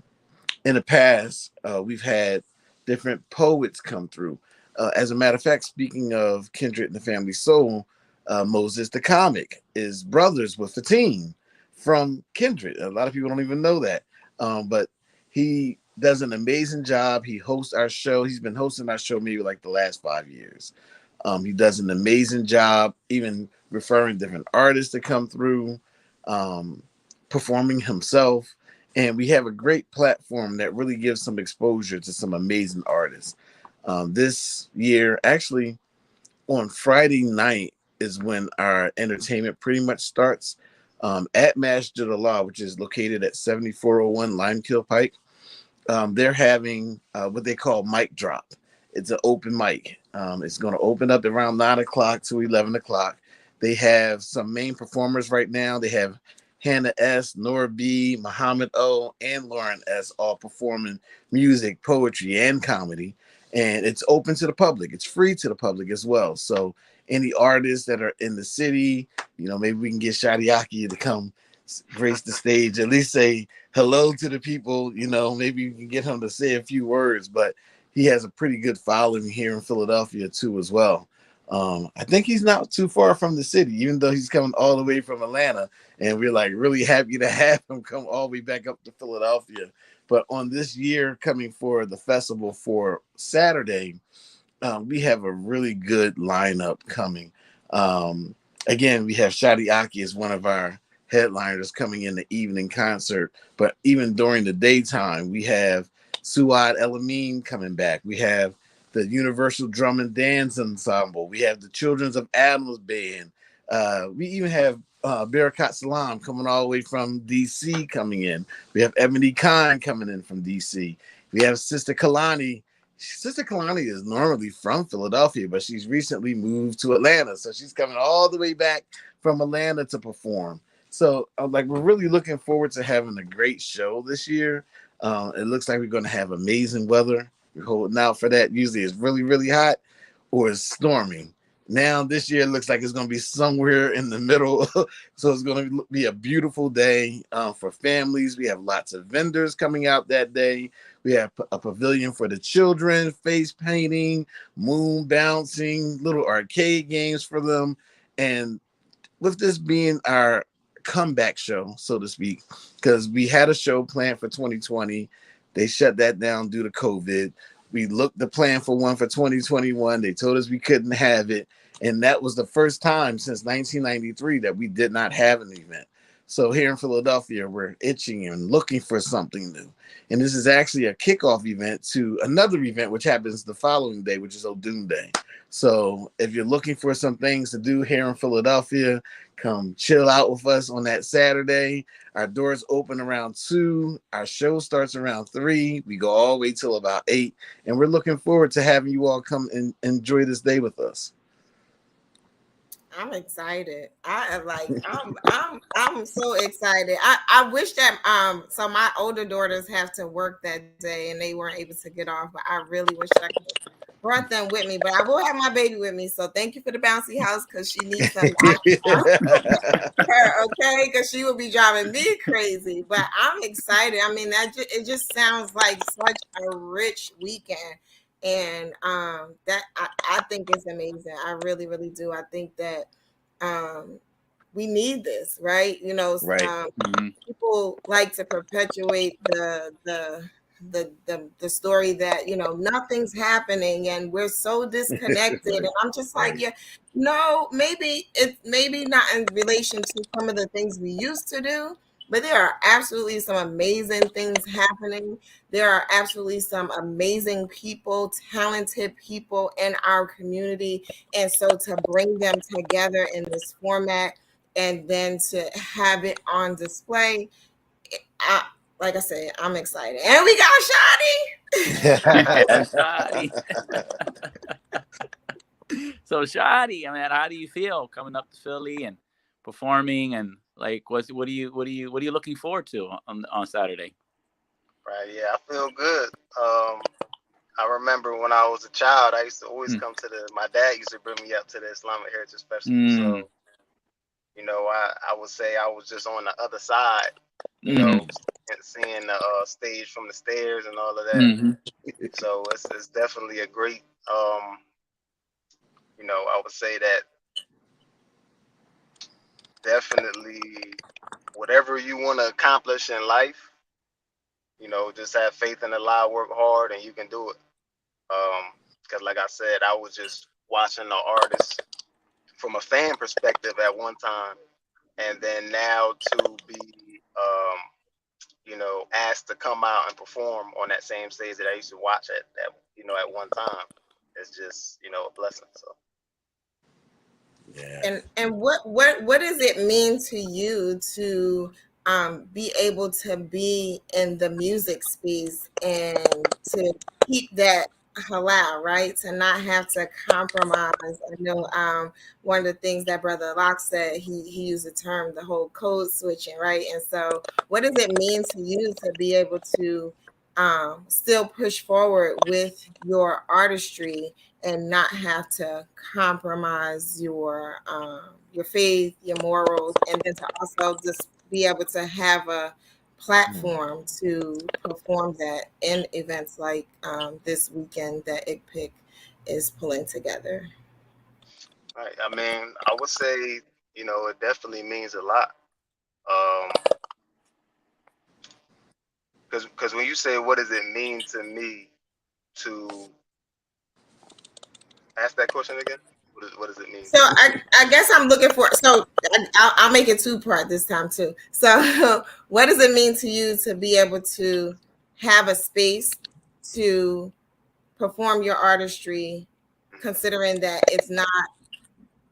the past, we've had different poets come through. As a matter of fact, speaking of Kindred and the Family Soul, Moses the Comic is brothers with Fatim from Kindred. A lot of people don't even know that. But he does an amazing job. He hosts our show. He's been hosting our show maybe like the last 5 years. He does an amazing job, even referring different artists to come through, performing himself. And we have a great platform that really gives some exposure to some amazing artists. This year, actually, on Friday night is when our entertainment pretty much starts at Masjid Allah, which is located at 7401 Limekill Pike. They're having what they call mic drop. It's an open mic. It's going to open up around 9 o'clock to 11 o'clock. They have some main performers right now. They have Hannah S., Nora B., Muhammad O., and Lauren S. all performing music, poetry, and comedy. And it's open to the public. It's free to the public as well. So any artists that are in the city, maybe we can get Shadi Akhi to come grace the stage, at least say hello to the people. Maybe you can get him to say a few words, but he has a pretty good following here in Philadelphia too as well. I think he's not too far from the city, even though he's coming all the way from Atlanta, and we're like really happy to have him come all the way back up to Philadelphia. But on this year coming for the festival for Saturday, we have a really good lineup coming. Again, we have Shadi Akhi as one of our headliners coming in the evening concert, but even during the daytime, we have Suad El Amin coming back. We have the Universal Drum and Dance Ensemble. We have the Children's of Adams Band. We even have Barakat Salam coming all the way from DC coming in. We have Ebony Khan coming in from DC. We have Sister Kalani. Sister Kalani is normally from Philadelphia, but she's recently moved to Atlanta. So she's coming all the way back from Atlanta to perform. So like, we're really looking forward to having a great show this year. It looks like we're going to have amazing weather. We're holding out for that. Usually it's really, really hot or it's storming. Now this year it looks like it's going to be somewhere in the middle. So it's going to be a beautiful day for families. We have lots of vendors coming out that day. We have a pavilion for the children, face painting, moon bouncing, little arcade games for them. And with this being our comeback show, so to speak, because we had a show planned for 2020. They shut that down due to COVID. We looked the plan for one for 2021. They told us we couldn't have it. And that was the first time since 1993 that we did not have an event. So here in Philadelphia, we're itching and looking for something new. And this is actually a kickoff event to another event, which happens the following day, which is Odun Day. So if you're looking for some things to do here in Philadelphia, come chill out with us on that Saturday. Our doors open around 2. Our show starts around 3. We go all the way till about 8. And we're looking forward to having you all come and enjoy this day with us. I'm excited. I'm so excited. I wish that so my older daughters have to work that day and they weren't able to get off, but I really wish I could brought them with me. But I will have my baby with me. So thank you for the bouncy house because she needs some her, okay? Because she will be driving me crazy. But I'm excited. I mean, it just sounds like such a rich weekend. And that I think is amazing. I really, really do. I think that we need this, right? You know, right. People like to perpetuate the story that, you know, nothing's happening and we're so disconnected. And I'm just like, yeah, no, maybe not in relation to some of the things we used to do. But there are absolutely some amazing things happening. There are absolutely some amazing people, talented people in our community. And so to bring them together in this format and then to have it on display, like I said, I'm excited. And we got Shadi. So Shadi, I mean, how do you feel coming up to Philly and performing, and like what are you looking forward to on Saturday? Right, yeah, I feel good. I remember when I was a child, I used to always come to my dad used to bring me up to the Islamic Heritage Festival. So, you know, I would say I was just on the other side, you know, seeing the stage from the stairs and all of that. So it's definitely a great, you know, I would say that definitely whatever you want to accomplish in life, you know, just have faith in Allah, work hard, and you can do it. Because like I said, I was just watching the artists from a fan perspective at one time, and then now to be, you know, asked to come out and perform on that same stage that I used to watch at you know, at one time, it's just, you know, a blessing. So. Yeah. And what does it mean to you to be able to be in the music space and to keep that halal, right? To not have to compromise. I know one of the things that Brother Locke said, he used the term, the whole code switching, right? And so what does it mean to you to be able to still push forward with your artistry and not have to compromise your faith, your morals, and then to also just be able to have a platform to perform that in events like this weekend that ICPIC is pulling together? Right. I mean, I would say, you know, it definitely means a lot. Because when you say, what does it mean to me to ask that question again? What does it mean? So I guess I'm looking for, so I'll make it 2-part this time too. So what does it mean to you to be able to have a space to perform your artistry, considering that it's not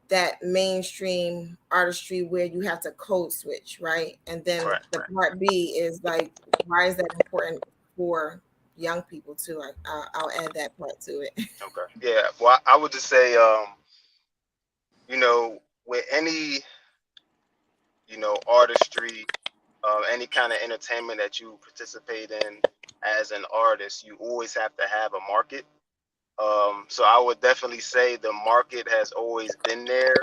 that mainstream artistry where you have to code switch, right? And then the part B is like, why is that important for young people too. I'll add that part to it. Okay. Yeah. Well, I would just say, you know, with any, you know, artistry, any kind of entertainment that you participate in as an artist, you always have to have a market. So I would definitely say the market has always been there,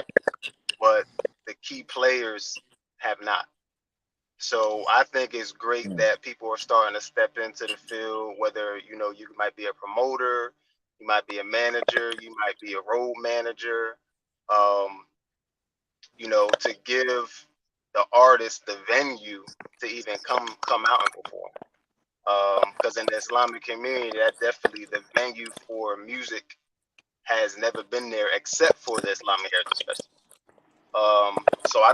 but the key players have not. So I think it's great that people are starting to step into the field, whether, you know, you might be a promoter, you might be a manager, you might be a road manager, um, you know, to give the artist the venue to even come out and perform. Because in the Islamic community, that definitely the venue for music has never been there except for the Islamic Heritage Festival. So I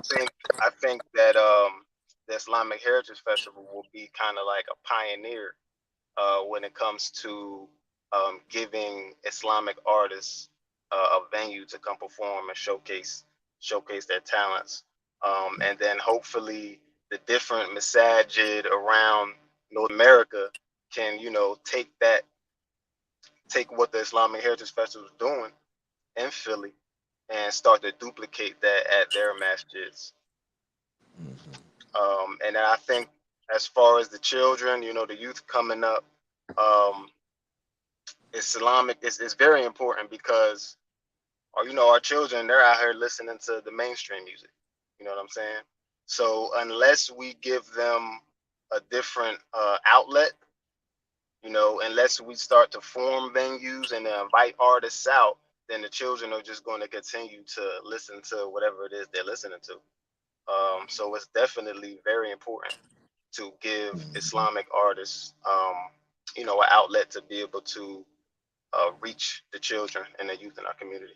think that the Islamic Heritage Festival will be kind of like a pioneer when it comes to giving Islamic artists a venue to come perform and showcase their talents. And then hopefully the different masajid around North America can, you know, take what the Islamic Heritage Festival is doing in Philly and start to duplicate that at their masjids. And I think as far as the children, you know, the youth coming up, Islamic is very important because, or, you know, our children, they're out here listening to the mainstream music. You know what I'm saying? So unless we give them a different outlet, you know, unless we start to form venues and invite artists out, then the children are just going to continue to listen to whatever it is they're listening to. So it's definitely very important to give Islamic artists, you know, an outlet to be able to reach the children and the youth in our community.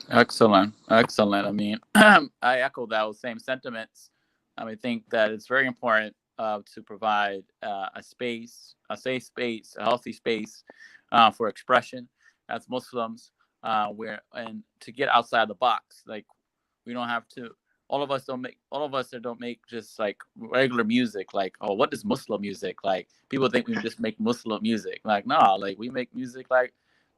Excellent. I mean, I echo those same sentiments. I think that it's very important to provide a space, a safe space, a healthy space for expression as Muslims, and to get outside the box. Like, we don't have to. All of us don't make just like regular music. Like, oh, what is Muslim music? Like, people think we just make Muslim music. Like, no, like we make music like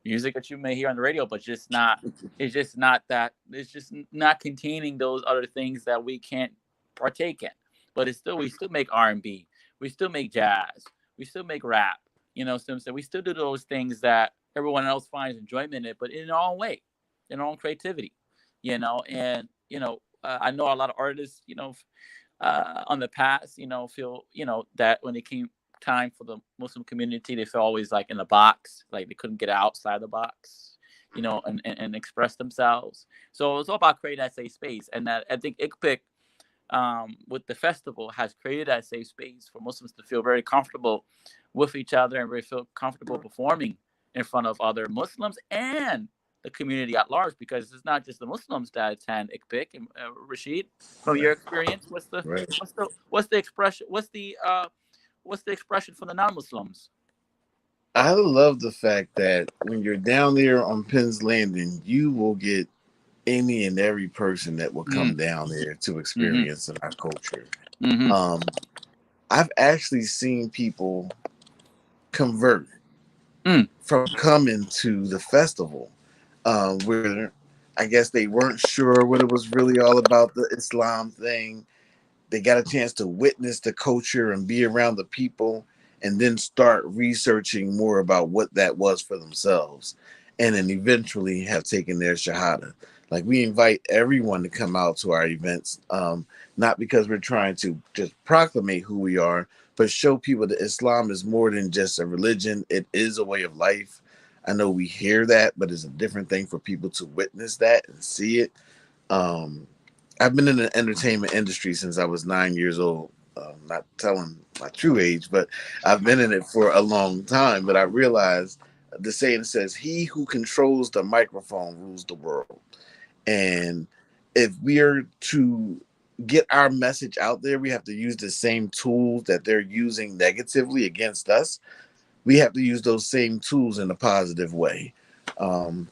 music that you may hear on the radio, but just not. It's just not that. It's just not containing those other things that we can't partake in. But we still make R&B. We still make jazz. We still make rap. You know, so we still do those things that everyone else finds enjoyment in it, but in our own way, in our own creativity. You know, and you know, I know a lot of artists, you know, on the past, you know, feel, you know, that when it came time for the Muslim community, they felt always like in a box, like they couldn't get outside the box, you know, and express themselves. So it's all about creating that safe space. And that I think ICPIC, with the festival, has created that safe space for Muslims to feel very comfortable with each other and very feel comfortable performing in front of other Muslims and the community at large, because it's not just the Muslims that attend ICPIC. And Rashid, from your experience, what's the expression? What's the expression for the non-Muslims? I love the fact that when you're down there on Penn's Landing, you will get any and every person that will come down there to experience our culture. I've actually seen people convert from coming to the festival, where I guess they weren't sure what it was really all about, the Islam thing. They got a chance to witness the culture and be around the people, and then start researching more about what that was for themselves, and then eventually have taken their shahada. Like, we invite everyone to come out to our events, not because we're trying to just proclamate who we are, but show people that Islam is more than just a religion. It is a way of life. I know we hear that, but it's a different thing for people to witness that and see it. I've been in the entertainment industry since I was 9 years old. Not telling my true age, but I've been in it for a long time. But I realized the saying says, "He who controls the microphone rules the world." And if we are to get our message out there, we have to use the same tools that they're using negatively against us. We have to use those same tools in a positive way.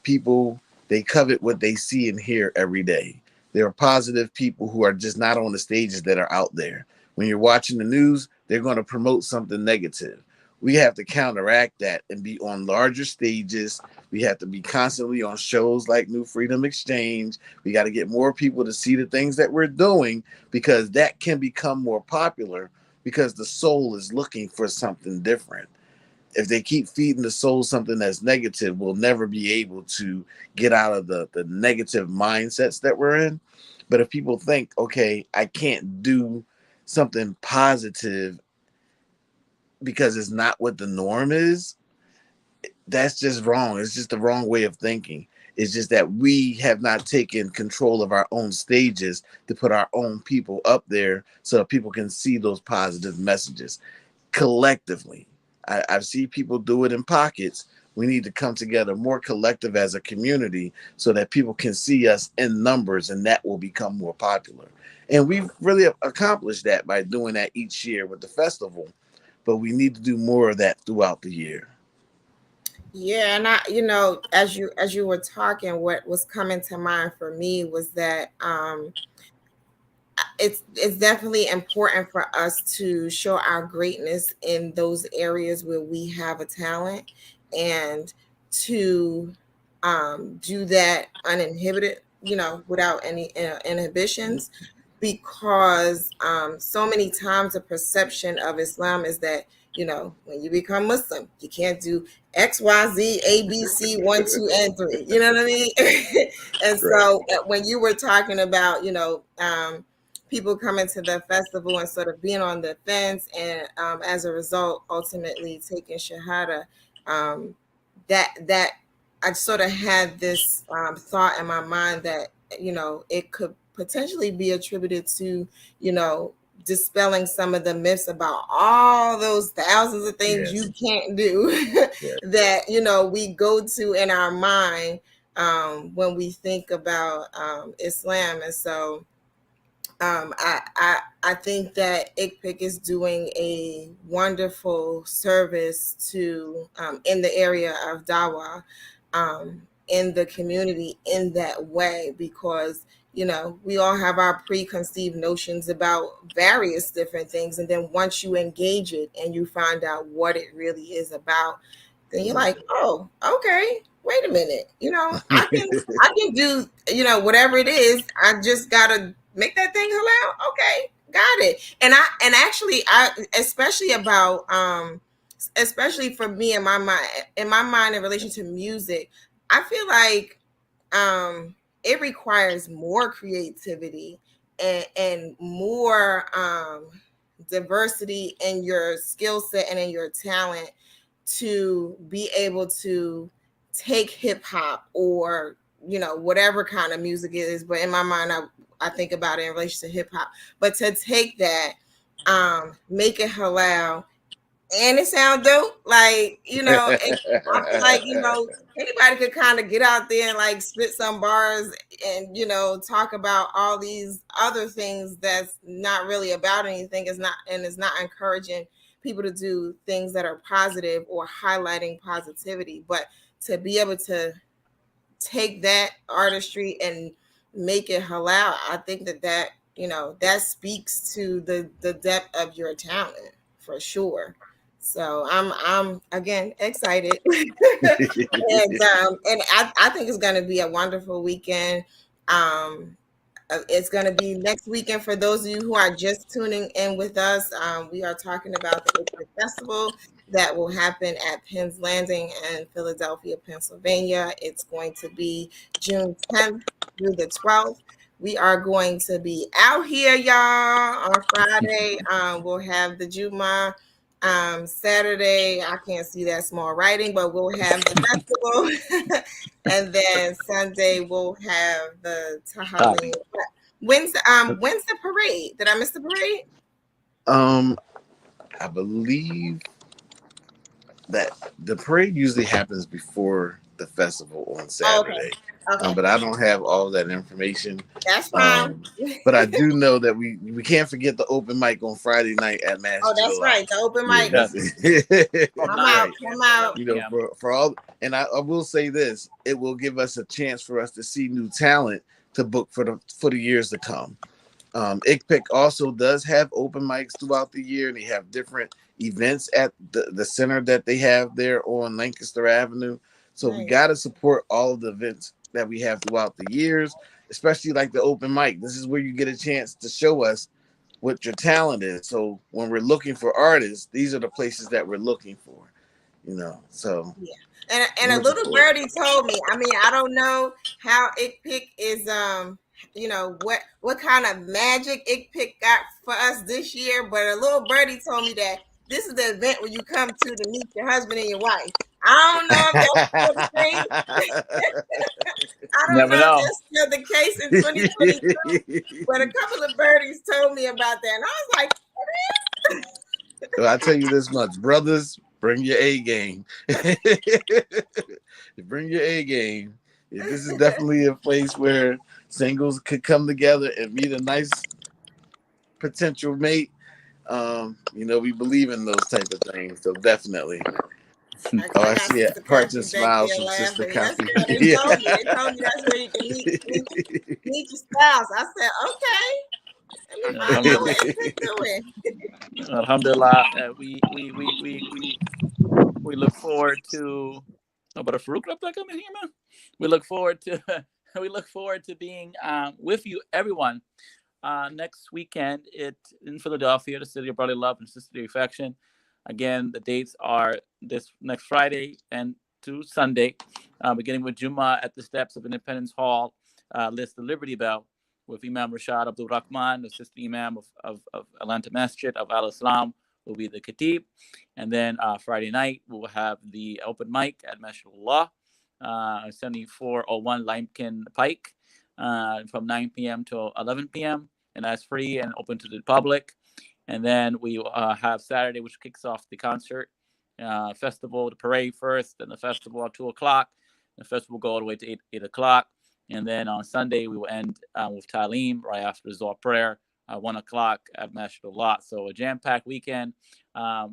People, they covet what they see and hear every day. There are positive people who are just not on the stages that are out there. When you're watching the news, they're going to promote something negative. We have to counteract that and be on larger stages. We have to be constantly on shows like New Freedom Exchange. We got to get more people to see the things that we're doing, because that can become more popular, because the soul is looking for something different. If they keep feeding the soul something that's negative, we'll never be able to get out of the negative mindsets that we're in. But if people think, okay, I can't do something positive because it's not what the norm is, that's just wrong. It's just the wrong way of thinking. It's just that we have not taken control of our own stages to put our own people up there so that people can see those positive messages collectively. I've seen people do it in pockets. We need to come together more collective as a community so that people can see us in numbers, and that will become more popular. And we've really accomplished that by doing that each year with the festival, but we need to do more of that throughout the year. Yeah, and I, as you were talking, what was coming to mind for me was that it's definitely important for us to show our greatness in those areas where we have a talent, and to do that uninhibited, without any inhibitions, because so many times the perception of Islam is that, when you become Muslim, you can't do X, Y, Z, A, B, C, 1, 2, and 3. You know what I mean? And so when you were talking about, people coming to the festival and sort of being on the fence, and as a result, ultimately taking Shahada, that I sort of had this thought in my mind that, it could potentially be attributed to, dispelling some of the myths about all those thousands of things you can't do that, we go to in our mind when we think about Islam. And so I think that ICPIC is doing a wonderful service to in the area of Dawah, in the community in that way, because we all have our preconceived notions about various different things, and then once you engage it and you find out what it really is about, then you're like, oh, okay, wait a minute, I can do whatever it is. I just gotta make that thing halal. Okay, got it. And I especially about especially for me in my mind in relation to music, I feel like it requires more creativity and more diversity in your skill set and in your talent to be able to take hip hop or whatever kind of music it is. But in my mind, I think about it in relation to hip hop. But to take that, make it halal, and it sounds dope. Like, I feel like, anybody could kind of get out there and like spit some bars and, talk about all these other things that's not really about anything. It's not encouraging people to do things that are positive or highlighting positivity. But to be able to take that artistry and make it halal, I think that that speaks to the depth of your talent for sure. So I'm again excited, and I think it's going to be a wonderful weekend. It's going to be next weekend for those of you who are just tuning in with us. We are talking about the ICPIC Festival that will happen at Penn's Landing in Philadelphia, Pennsylvania. It's going to be June 10th through the 12th. We are going to be out here, y'all, on Friday. We'll have the Jummah. Saturday, I can't see that small writing, but we'll have the festival. And then Sunday we'll have the Tahalim. When's the parade? Did I miss the parade? I believe that the parade usually happens before the festival on Saturday. Okay. But I don't have all that information. That's fine. But I do know that we can't forget the open mic on Friday night at Mass. Oh, that's right. The open mic. Come out. For all, and I will say this: it will give us a chance for us to see new talent to book for the years to come. ICPIC also does have open mics throughout the year, and they have different events at the center that they have there on Lancaster Avenue. So we got to support all of the events that we have throughout the years, especially like the open mic. This is where you get a chance to show us what your talent is. So when we're looking for artists, these are the places that we're looking for, so yeah. And a little birdie told me, I mean, I don't know how ICPIC is what kind of magic ICPIC got for us this year, but a little birdie told me that this is the event where you come to meet your husband and your wife. I don't know if that's still the case. I don't know if that's still the case in 2022, but a couple of birdies told me about that, and I was like, well, I tell you this much, brothers, bring your A game. Bring your A game. This is definitely a place where singles could come together and meet a nice potential mate. We believe in those type of things, so definitely. I see it. Hearts and smiles from Sister Kathy. They told me that's where you can meet your spouse. I said, okay. Let me find out what they're doing. Alhamdulillah, we look forward to. Oh, but a Farouk up there coming here, man. We look forward to being with you, everyone, next weekend in Philadelphia, the city of brotherly love and sisterly affection. Again, the dates are this next Friday and to Sunday, beginning with Jummah at the steps of Independence Hall, list the Liberty Bell with Imam Rashad Abdul-Rahmaan, the assistant Imam of Atlanta Masjid of Al-Islam, will be the Khatib. And then Friday night, we'll have the open mic at Mashallah, 7401 Limekiln Pike, from 9 p.m. to 11 p.m. And that's free and open to the public. And then we have Saturday, which kicks off the concert festival, the parade first, then the festival at 2 o'clock. The festival will go all the way to 8 o'clock. And then on Sunday, we will end with Talim right after the Zohar prayer at 1 o'clock at Mashallah. So a jam-packed weekend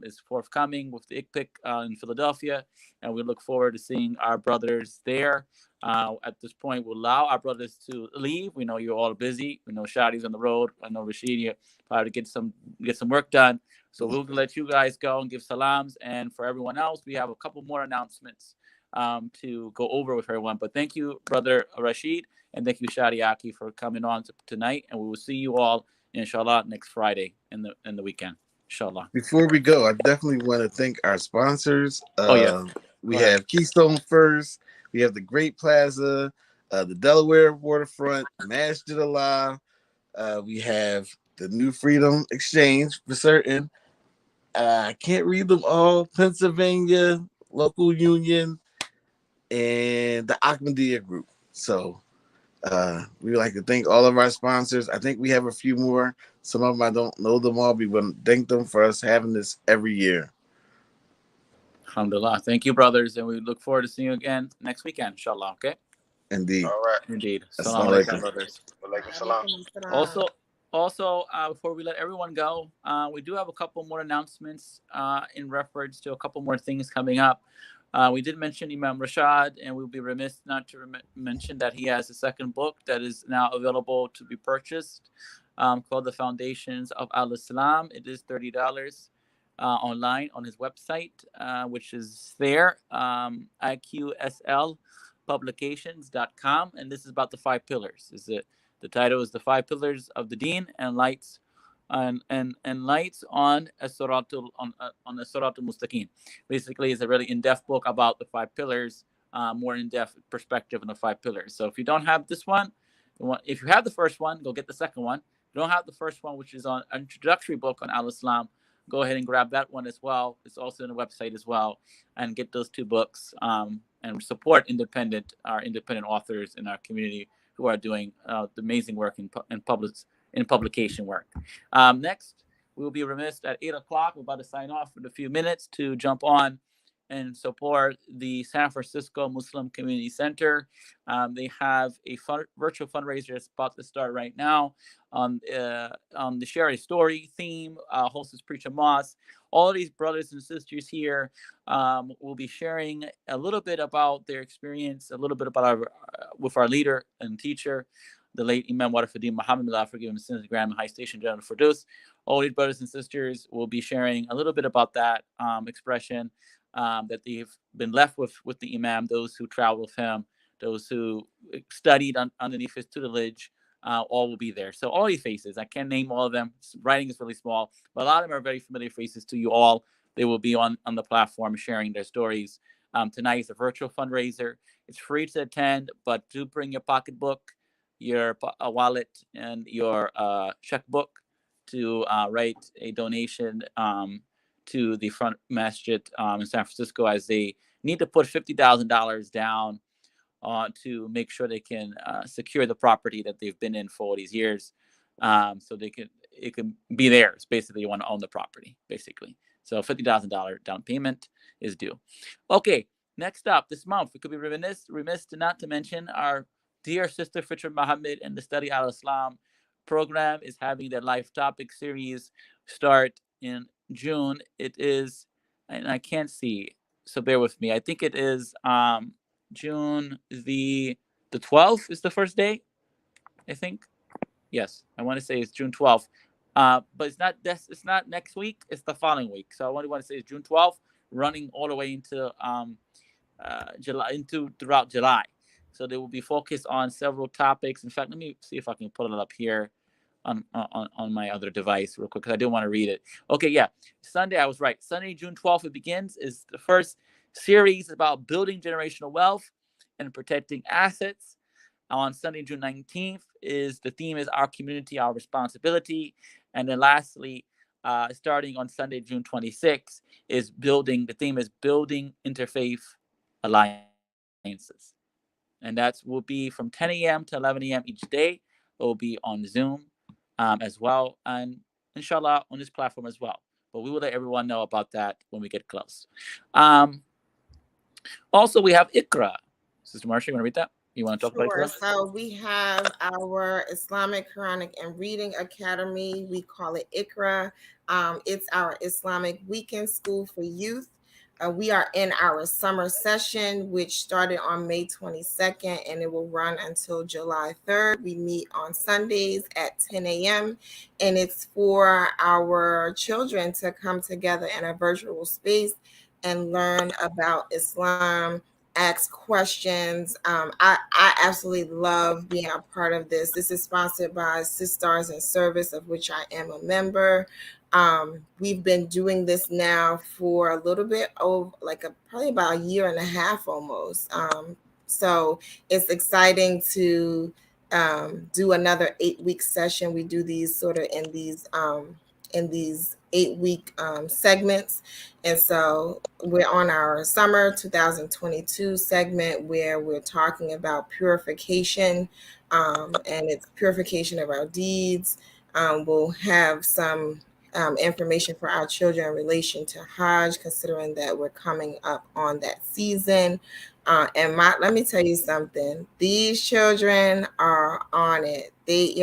is forthcoming with the ICPIC in Philadelphia. And we look forward to seeing our brothers there. At this point, we'll allow our brothers to leave. We know you're all busy. We know Shadi's on the road. I know Rashid probably to get some work done. So we'll let you guys go and give salams. And for everyone else, we have a couple more announcements to go over with everyone. But thank you, Brother Rashid, and thank you, Shadi Akhi, for coming on tonight. And we will see you all, inshallah, next Friday in the weekend. Inshallah. Before we go, I definitely want to thank our sponsors. We have Keystone First. We have the Great Plaza, the Delaware Waterfront, Masjid Allah. We have the New Freedom Exchange for certain. I can't read them all. Pennsylvania Local Union and the Ahmadiyya Group. So we would like to thank all of our sponsors. I think we have a few more. Some of them I don't know them all. We want to thank them for us having this every year. Alhamdulillah. Thank you, brothers, and we look forward to seeing you again next weekend, inshallah. Okay. Indeed. All right. Indeed. Assalamu alaikum, brothers. Walaikum salam. Also, before we let everyone go, we do have a couple more announcements in reference to a couple more things coming up. We did mention Imam Rashad, and we'll be remiss not to mention that he has a second book that is now available to be purchased, called The Foundations of Al-Islam. It is $30 online on his website, which is there, iqslpublications.com. And this is about the 5 pillars. The title is The 5 Pillars of the Deen and Lights and lights on As-Siratul Mustaqim. Basically, it's a really in-depth book about the 5 pillars, more in-depth perspective on the 5 pillars. So if you don't have this one, if you have the first one, go get the second one. If you don't have the first one, which is an introductory book on Al-Islam, go ahead and grab that one as well. It's also on the website as well, and get those 2 books and support our independent authors in our community who are doing the amazing work in publication work. Next, we will be remiss at 8 o'clock. We're about to sign off in a few minutes to jump on and support the San Francisco Muslim Community Center. They have a virtual fundraiser that's about to start right now on the Share a Story theme, hostess Preacher Moss. All of these brothers and sisters here will be sharing a little bit about their experience, a little bit about with our leader and teacher, the late Imam Muhammad Bilal, forgive him his sins, Grand High Station General Firdaus. All these brothers and sisters will be sharing a little bit about that expression that they've been left with the Imam, those who traveled with him, those who studied underneath his tutelage, all will be there. So all these faces, I can't name all of them. Writing is really small, but a lot of them are very familiar faces to you all. They will be on the platform sharing their stories. Tonight is a virtual fundraiser. It's free to attend, but do bring your pocketbook, your wallet, and your checkbook to write a donation to the Front Masjid in San Francisco, as they need to put $50,000 down to make sure they can secure the property that they've been in for all these years, so it can be theirs. Basically, you want to own the property, basically. So $50,000 down payment is due. Okay, next up, this month, we could be remiss not to mention our dear sister Fitr Muhammad and the Study Al-Islam program is having their live topic series start in June. It is, and I can't see, so bear with me. I think it is June the 12th is the first day, I think. Yes, I want to say it's June 12th. But it's not next week, it's the following week. So I only want to say it's June 12th, running all the way into July, throughout July. So they will be focused on several topics. In fact, let me see if I can pull it up here on my other device real quick, because I didn't want to read it. Okay, yeah. Sunday, I was right. Sunday, June 12th, it begins. Is the first series about building generational wealth and protecting assets. On Sunday, June 19th, the theme is Our Community, Our Responsibility. And then lastly, starting on Sunday, June 26th, the theme is Building Interfaith Alliances. And that will be from 10 a.m. to 11 a.m. each day. It will be on Zoom as well, and inshallah on this platform as well. But we will let everyone know about that when we get close. Also, we have Iqra. Sister Marsha, you want to read that? You want to talk about Iqra? So we have our Islamic Quranic and Reading Academy. We call it Iqra. It's our Islamic weekend school for youth. We are in our summer session, which started on May 22nd, and it will run until July 3rd. We meet on Sundays at 10 a.m., and it's for our children to come together in a virtual space and learn about Islam, ask questions. I absolutely love being a part of this. This is sponsored by Sistars in Service, of which I am a member. We've been doing this now for a little bit over, probably about a year and a half almost. So it's exciting to do another 8-week session. We do these sort of in these 8-week segments. And so we're on our summer 2022 segment where we're talking about purification, and it's purification of our deeds. We'll have some information for our children in relation to Hajj, considering that we're coming up on that season. And let me tell you something. These children are on it. They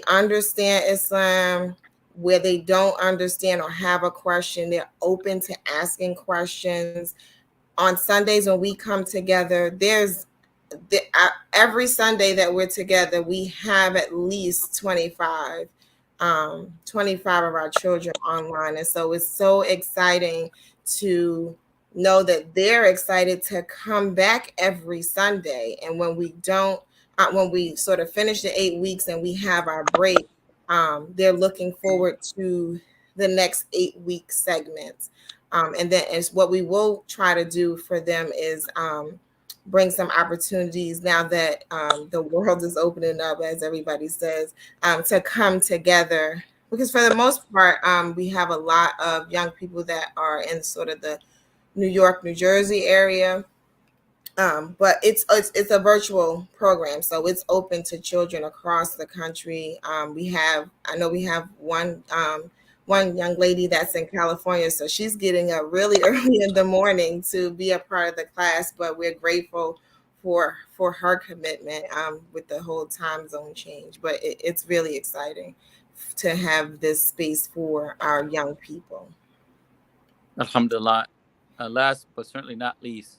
understand Islam. Where they don't understand or have a question, they're open to asking questions. On Sundays when we come together, every Sunday that we're together, we have at least 25 of our children online. And so it's so exciting to know that they're excited to come back every Sunday. And when we sort of finish the 8 weeks and we have our break, they're looking forward to the next 8-week segments. And then what we will try to do for them is bring some opportunities now that the world is opening up, as everybody says, to come together. Because for the most part, we have a lot of young people that are in sort of the New York, New Jersey area. But it's a virtual program, so it's open to children across the country. I know we have one young lady that's in California, so she's getting up really early in the morning to be a part of the class. But we're grateful for her commitment with the whole time zone change. But it's really exciting to have this space for our young people. Alhamdulillah. Last but certainly not least,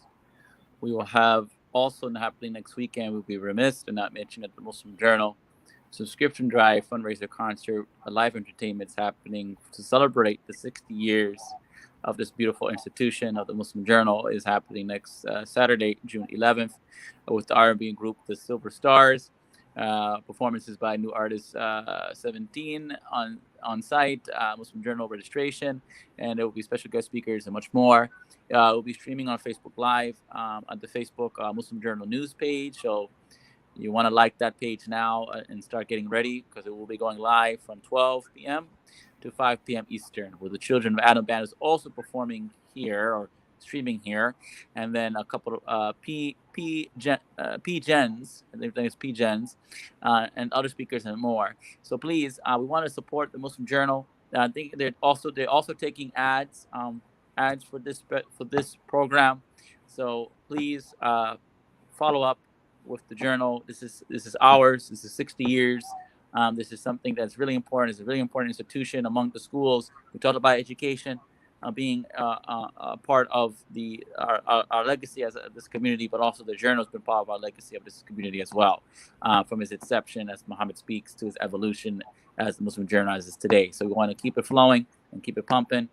we will have also happening next weekend, we'll be remiss in not mentioning the Muslim Journal subscription drive fundraiser concert, a live entertainment is happening to celebrate the 60 years of this beautiful institution of the Muslim Journal. Is happening next Saturday, June 11th, with the R&B group the Silver Stars. Performances by new artist 17 on site, Muslim Journal registration, and there will be special guest speakers and much more. We'll be streaming on Facebook Live on the Facebook Muslim Journal news page. So you want to like that page now and start getting ready, because it will be going live from 12 p.m. to 5 p.m. Eastern, where the Children of Adam Band is also performing here or streaming here, and then a couple of P Gens, I think it's P Gens, and other speakers and more. So please, we want to support the Muslim Journal. I think they're also taking ads for this program. So please follow up with the journal. This is ours. This is 60 years. This is something that's really important. It's a really important institution among the schools. We talked about education being a part of our legacy as this community, but also the journal has been part of our legacy of this community as well, from its inception as Muhammad speaks to its evolution as the Muslim Journal as is today. So we want to keep it flowing and keep it pumping.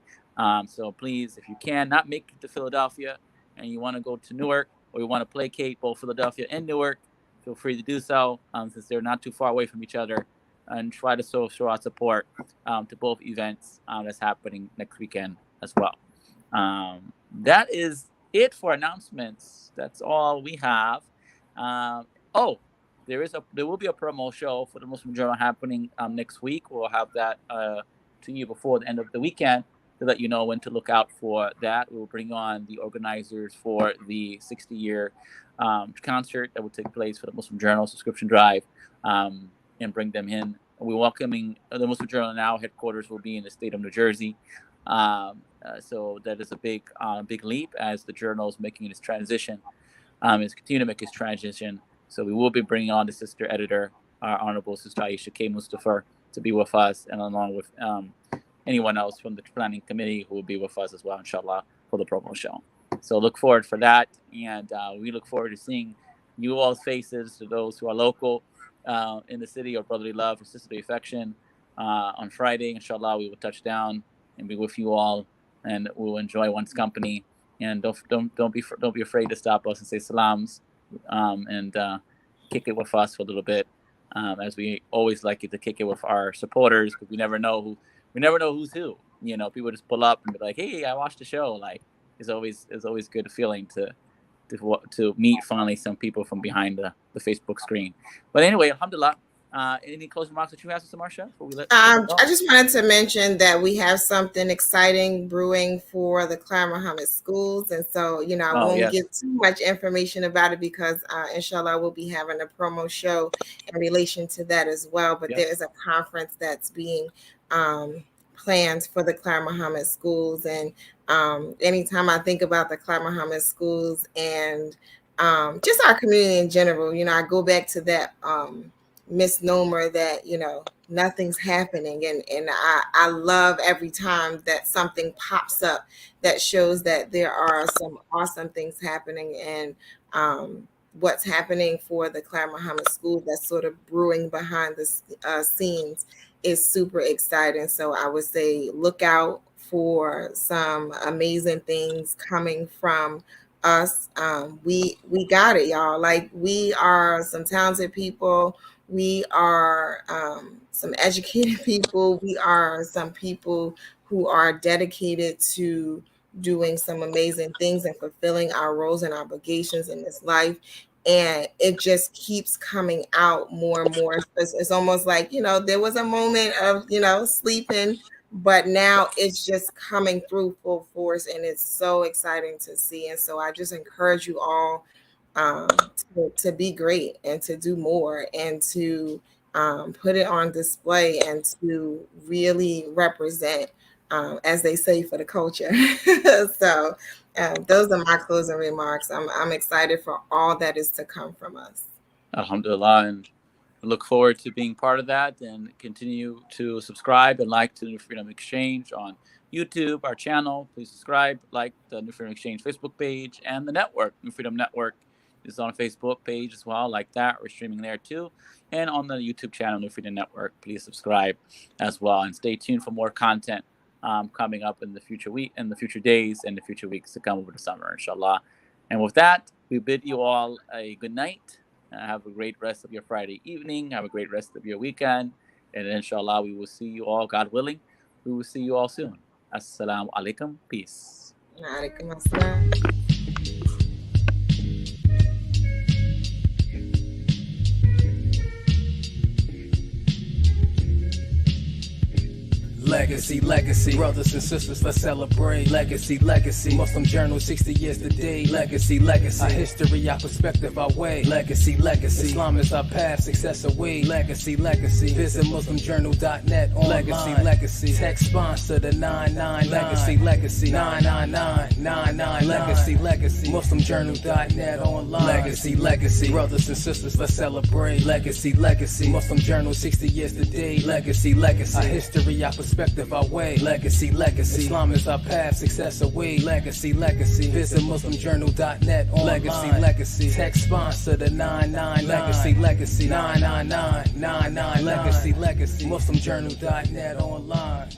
So please, if you can not make it to Philadelphia and you want to go to Newark, or you want to placate both Philadelphia and Newark, feel free to do so, since they're not too far away from each other, and try to show our support to both events that's happening next weekend as well. That is it for announcements. That's all we have. There will be a promo show for the Muslim Journal happening next week. We'll have that to you before the end of the weekend, to let you know when to look out for that. We'll bring on the organizers for the 60-year concert that will take place for the Muslim Journal subscription drive, and bring them in. We're welcoming the Muslim Journal now. Headquarters will be in the state of New Jersey. So that is a big leap as the journal is making its transition. It's continuing to make its transition. So we will be bringing on the sister editor, our Honorable Sister Aisha K. Mustafa, to be with us, and along with anyone else from the planning committee who will be with us as well, inshallah, for the promo show. So look forward for that, and we look forward to seeing you all's faces, to those who are local in the city, or brotherly love or sisterly affection. On Friday, inshallah, we will touch down and be with you all, and we'll enjoy one's company. And don't be afraid to stop us and say salams, and kick it with us for a little bit, as we always like it to kick it with our supporters, because we never know who's who. You know, people just pull up and be like, "Hey, I watched the show." Like, it's always good feeling to meet finally some people from behind the Facebook screen. But anyway, alhamdulillah. Any closing remarks that you have, Sister Marsha, before we let I just wanted to mention that we have something exciting brewing for the Clyde Muhammad schools. And so, I won't give too much information about it, because inshallah, we'll be having a promo show in relation to that as well. But there is a conference that's being planned for the Clyde Muhammad schools. And anytime I think about the Clyde Muhammad schools and just our community in general, I go back to that misnomer that nothing's happening, and I love every time that something pops up that shows that there are some awesome things happening, and what's happening for the Clyde Muhammad School that's sort of brewing behind the scenes is super exciting. So I would say look out for some amazing things coming from us. We got it, y'all. Like, we are some talented people. We are some educated people. We are some people who are dedicated to doing some amazing things and fulfilling our roles and obligations in this life. And it just keeps coming out more and more. It's almost like, there was a moment of, sleeping, but now it's just coming through full force, and it's so exciting to see. And so I just encourage you all to be great and to do more, and to put it on display, and to really represent, as they say, for the culture. So those are my closing remarks. I'm excited for all that is to come from us. Alhamdulillah, and look forward to being part of that, and continue to subscribe and like to the New Freedom Exchange on YouTube, our channel. Please subscribe, like the New Freedom Exchange Facebook page, and the network, New Freedom Network It's on a Facebook page as well, like that. We're streaming there too. And on the YouTube channel, New Freedom Network. Please subscribe as well. And stay tuned for more content coming up in the future days, and the future weeks to come over the summer, inshallah. And with that, we bid you all a good night. Have a great rest of your Friday evening. Have a great rest of your weekend. And inshallah, we will see you all, God willing. We will see you all soon. Assalamu alaikum. Peace. Alaikum assalam. Legacy, legacy, brothers and sisters, let's celebrate. Legacy, legacy, Muslim journal, 60 years today. Legacy, legacy, our history, our perspective, our way. Legacy, legacy, Islam is our path, success away. Legacy, legacy, visit muslimjournal.net online. Legacy, legacy, text sponsor the 999. Legacy, legacy, 999. Legacy, legacy, muslimjournal.net online. Legacy, legacy, brothers and sisters, let's celebrate. Legacy, legacy, Muslim journal, 60 years today. Legacy, legacy, our history, our perspective, our way. Legacy, legacy, Islam is our path, success away. Legacy, legacy, visit muslimjournal.net online. Legacy, legacy, text sponsor the 999. Legacy, legacy, 999. Legacy, legacy, muslimjournal.net online.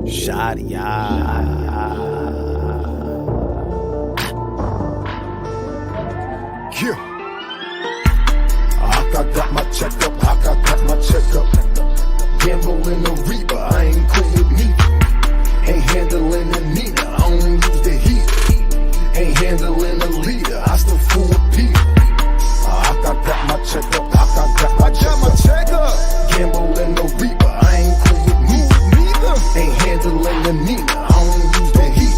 Shadi Akhi. Yeah. I got my checkup. I got my checkup. Gambling the Reba. I ain't cool with me. Ain't handling the Nina. I don't use the heat. Ain't handling the leader. I still fool with Peter. I got my checkup. I got my checkup. Gambling the Reba. I ain't cool with me. Ain't handling the Nina, I don't use the heat.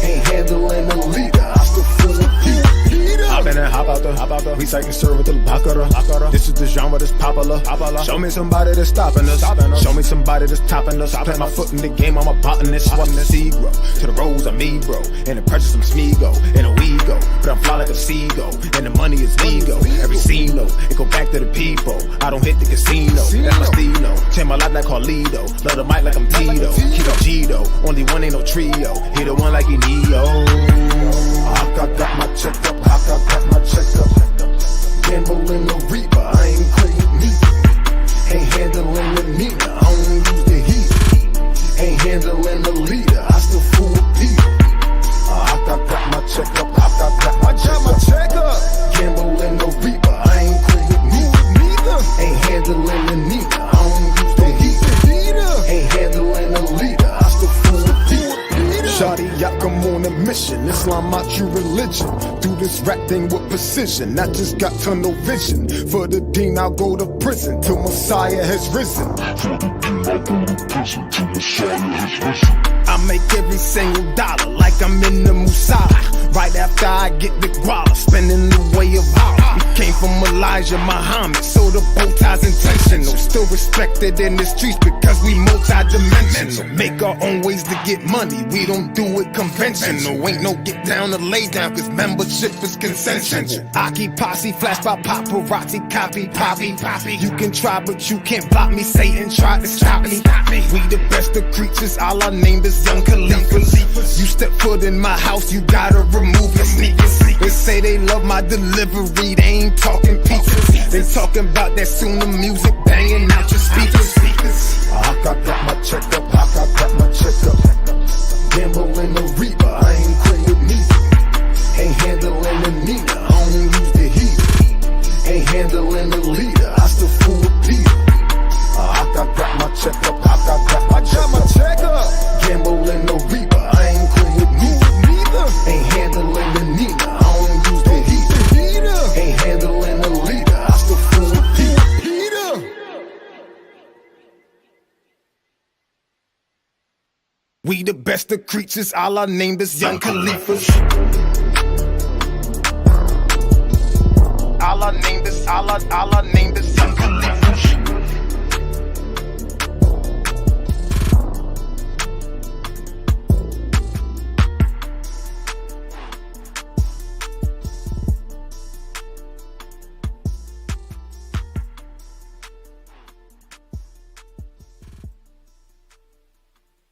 Ain't handling the leader, I still fool with Peter. Hop in and hop out the recycling server to the Baccarat. This is the genre that's popular. Show me somebody that's stopping us. Show me somebody that's topping us. Plant my foot in the game, I'm a botanist. Watching the seed grow to the rose I'm me, bro. And the pressure some Smeego and a we go. But I'm fly like a seagull, and the money is legal. Every scene though, it go back to the people. I don't hit the casino, that's my stilo. Change my life like Carlito. Love the mic like I'm Tito. Keep up Gito, only one ain't no trio. He the one like he Neo. I got my checkup. I got my checkup. Gambling the Reba, I ain't cool with me. Ain't handling the Nina, I don't use the heat. Ain't handling the leader, I still fool with Peter. I got my checkup. I got my checkup. Gambling the Reba, I ain't cool with me. Ain't handling the Nina, I don't use the heat. Ain't handling the leader, I still fool with Peter. Shadi Akhi, I'm on a mission. Islam my true religion. Do this rap thing with precision. I just got tunnel vision. For the Deen, I'll go to prison till Messiah has risen. For the Deen, I'll go to prison till Messiah has risen. I make every single dollar like I'm in the Musala. Right after I get the guala, spending the way of Allah. We came from Elijah Muhammad, so the bow tie's intentional. Still respected in the streets because we multi-dimensional. Make our own ways to get money, we don't do it conventional. Ain't no get down or lay down, cause membership is consensual. Aki posse, flash by paparazzi, copy, poppy. You can try, but you can't block me. Satan tried to stop me. We the best of creatures, Allah named us young Khalifas. You step foot in my house, you gotta remove your sneakers. They say they love my delivery, they ain't talking pizzas. They talking about that Sunnah music banging out your speakers. I got my checkup. I got my checkup. Gambling the Reba, I ain't cool with me. Ain't handling the Nina, I don't use the heat. Ain't handling the leader, I still fool with Peter. I got my checkup. I got my checkup. Gambling the Reba, I ain't cool with me. Ain't handling the Nina, I don't use the heat. Ain't handling the leader, I still fool with Peter. We the best of creatures, Allah named us young Khalifas. Allah named us young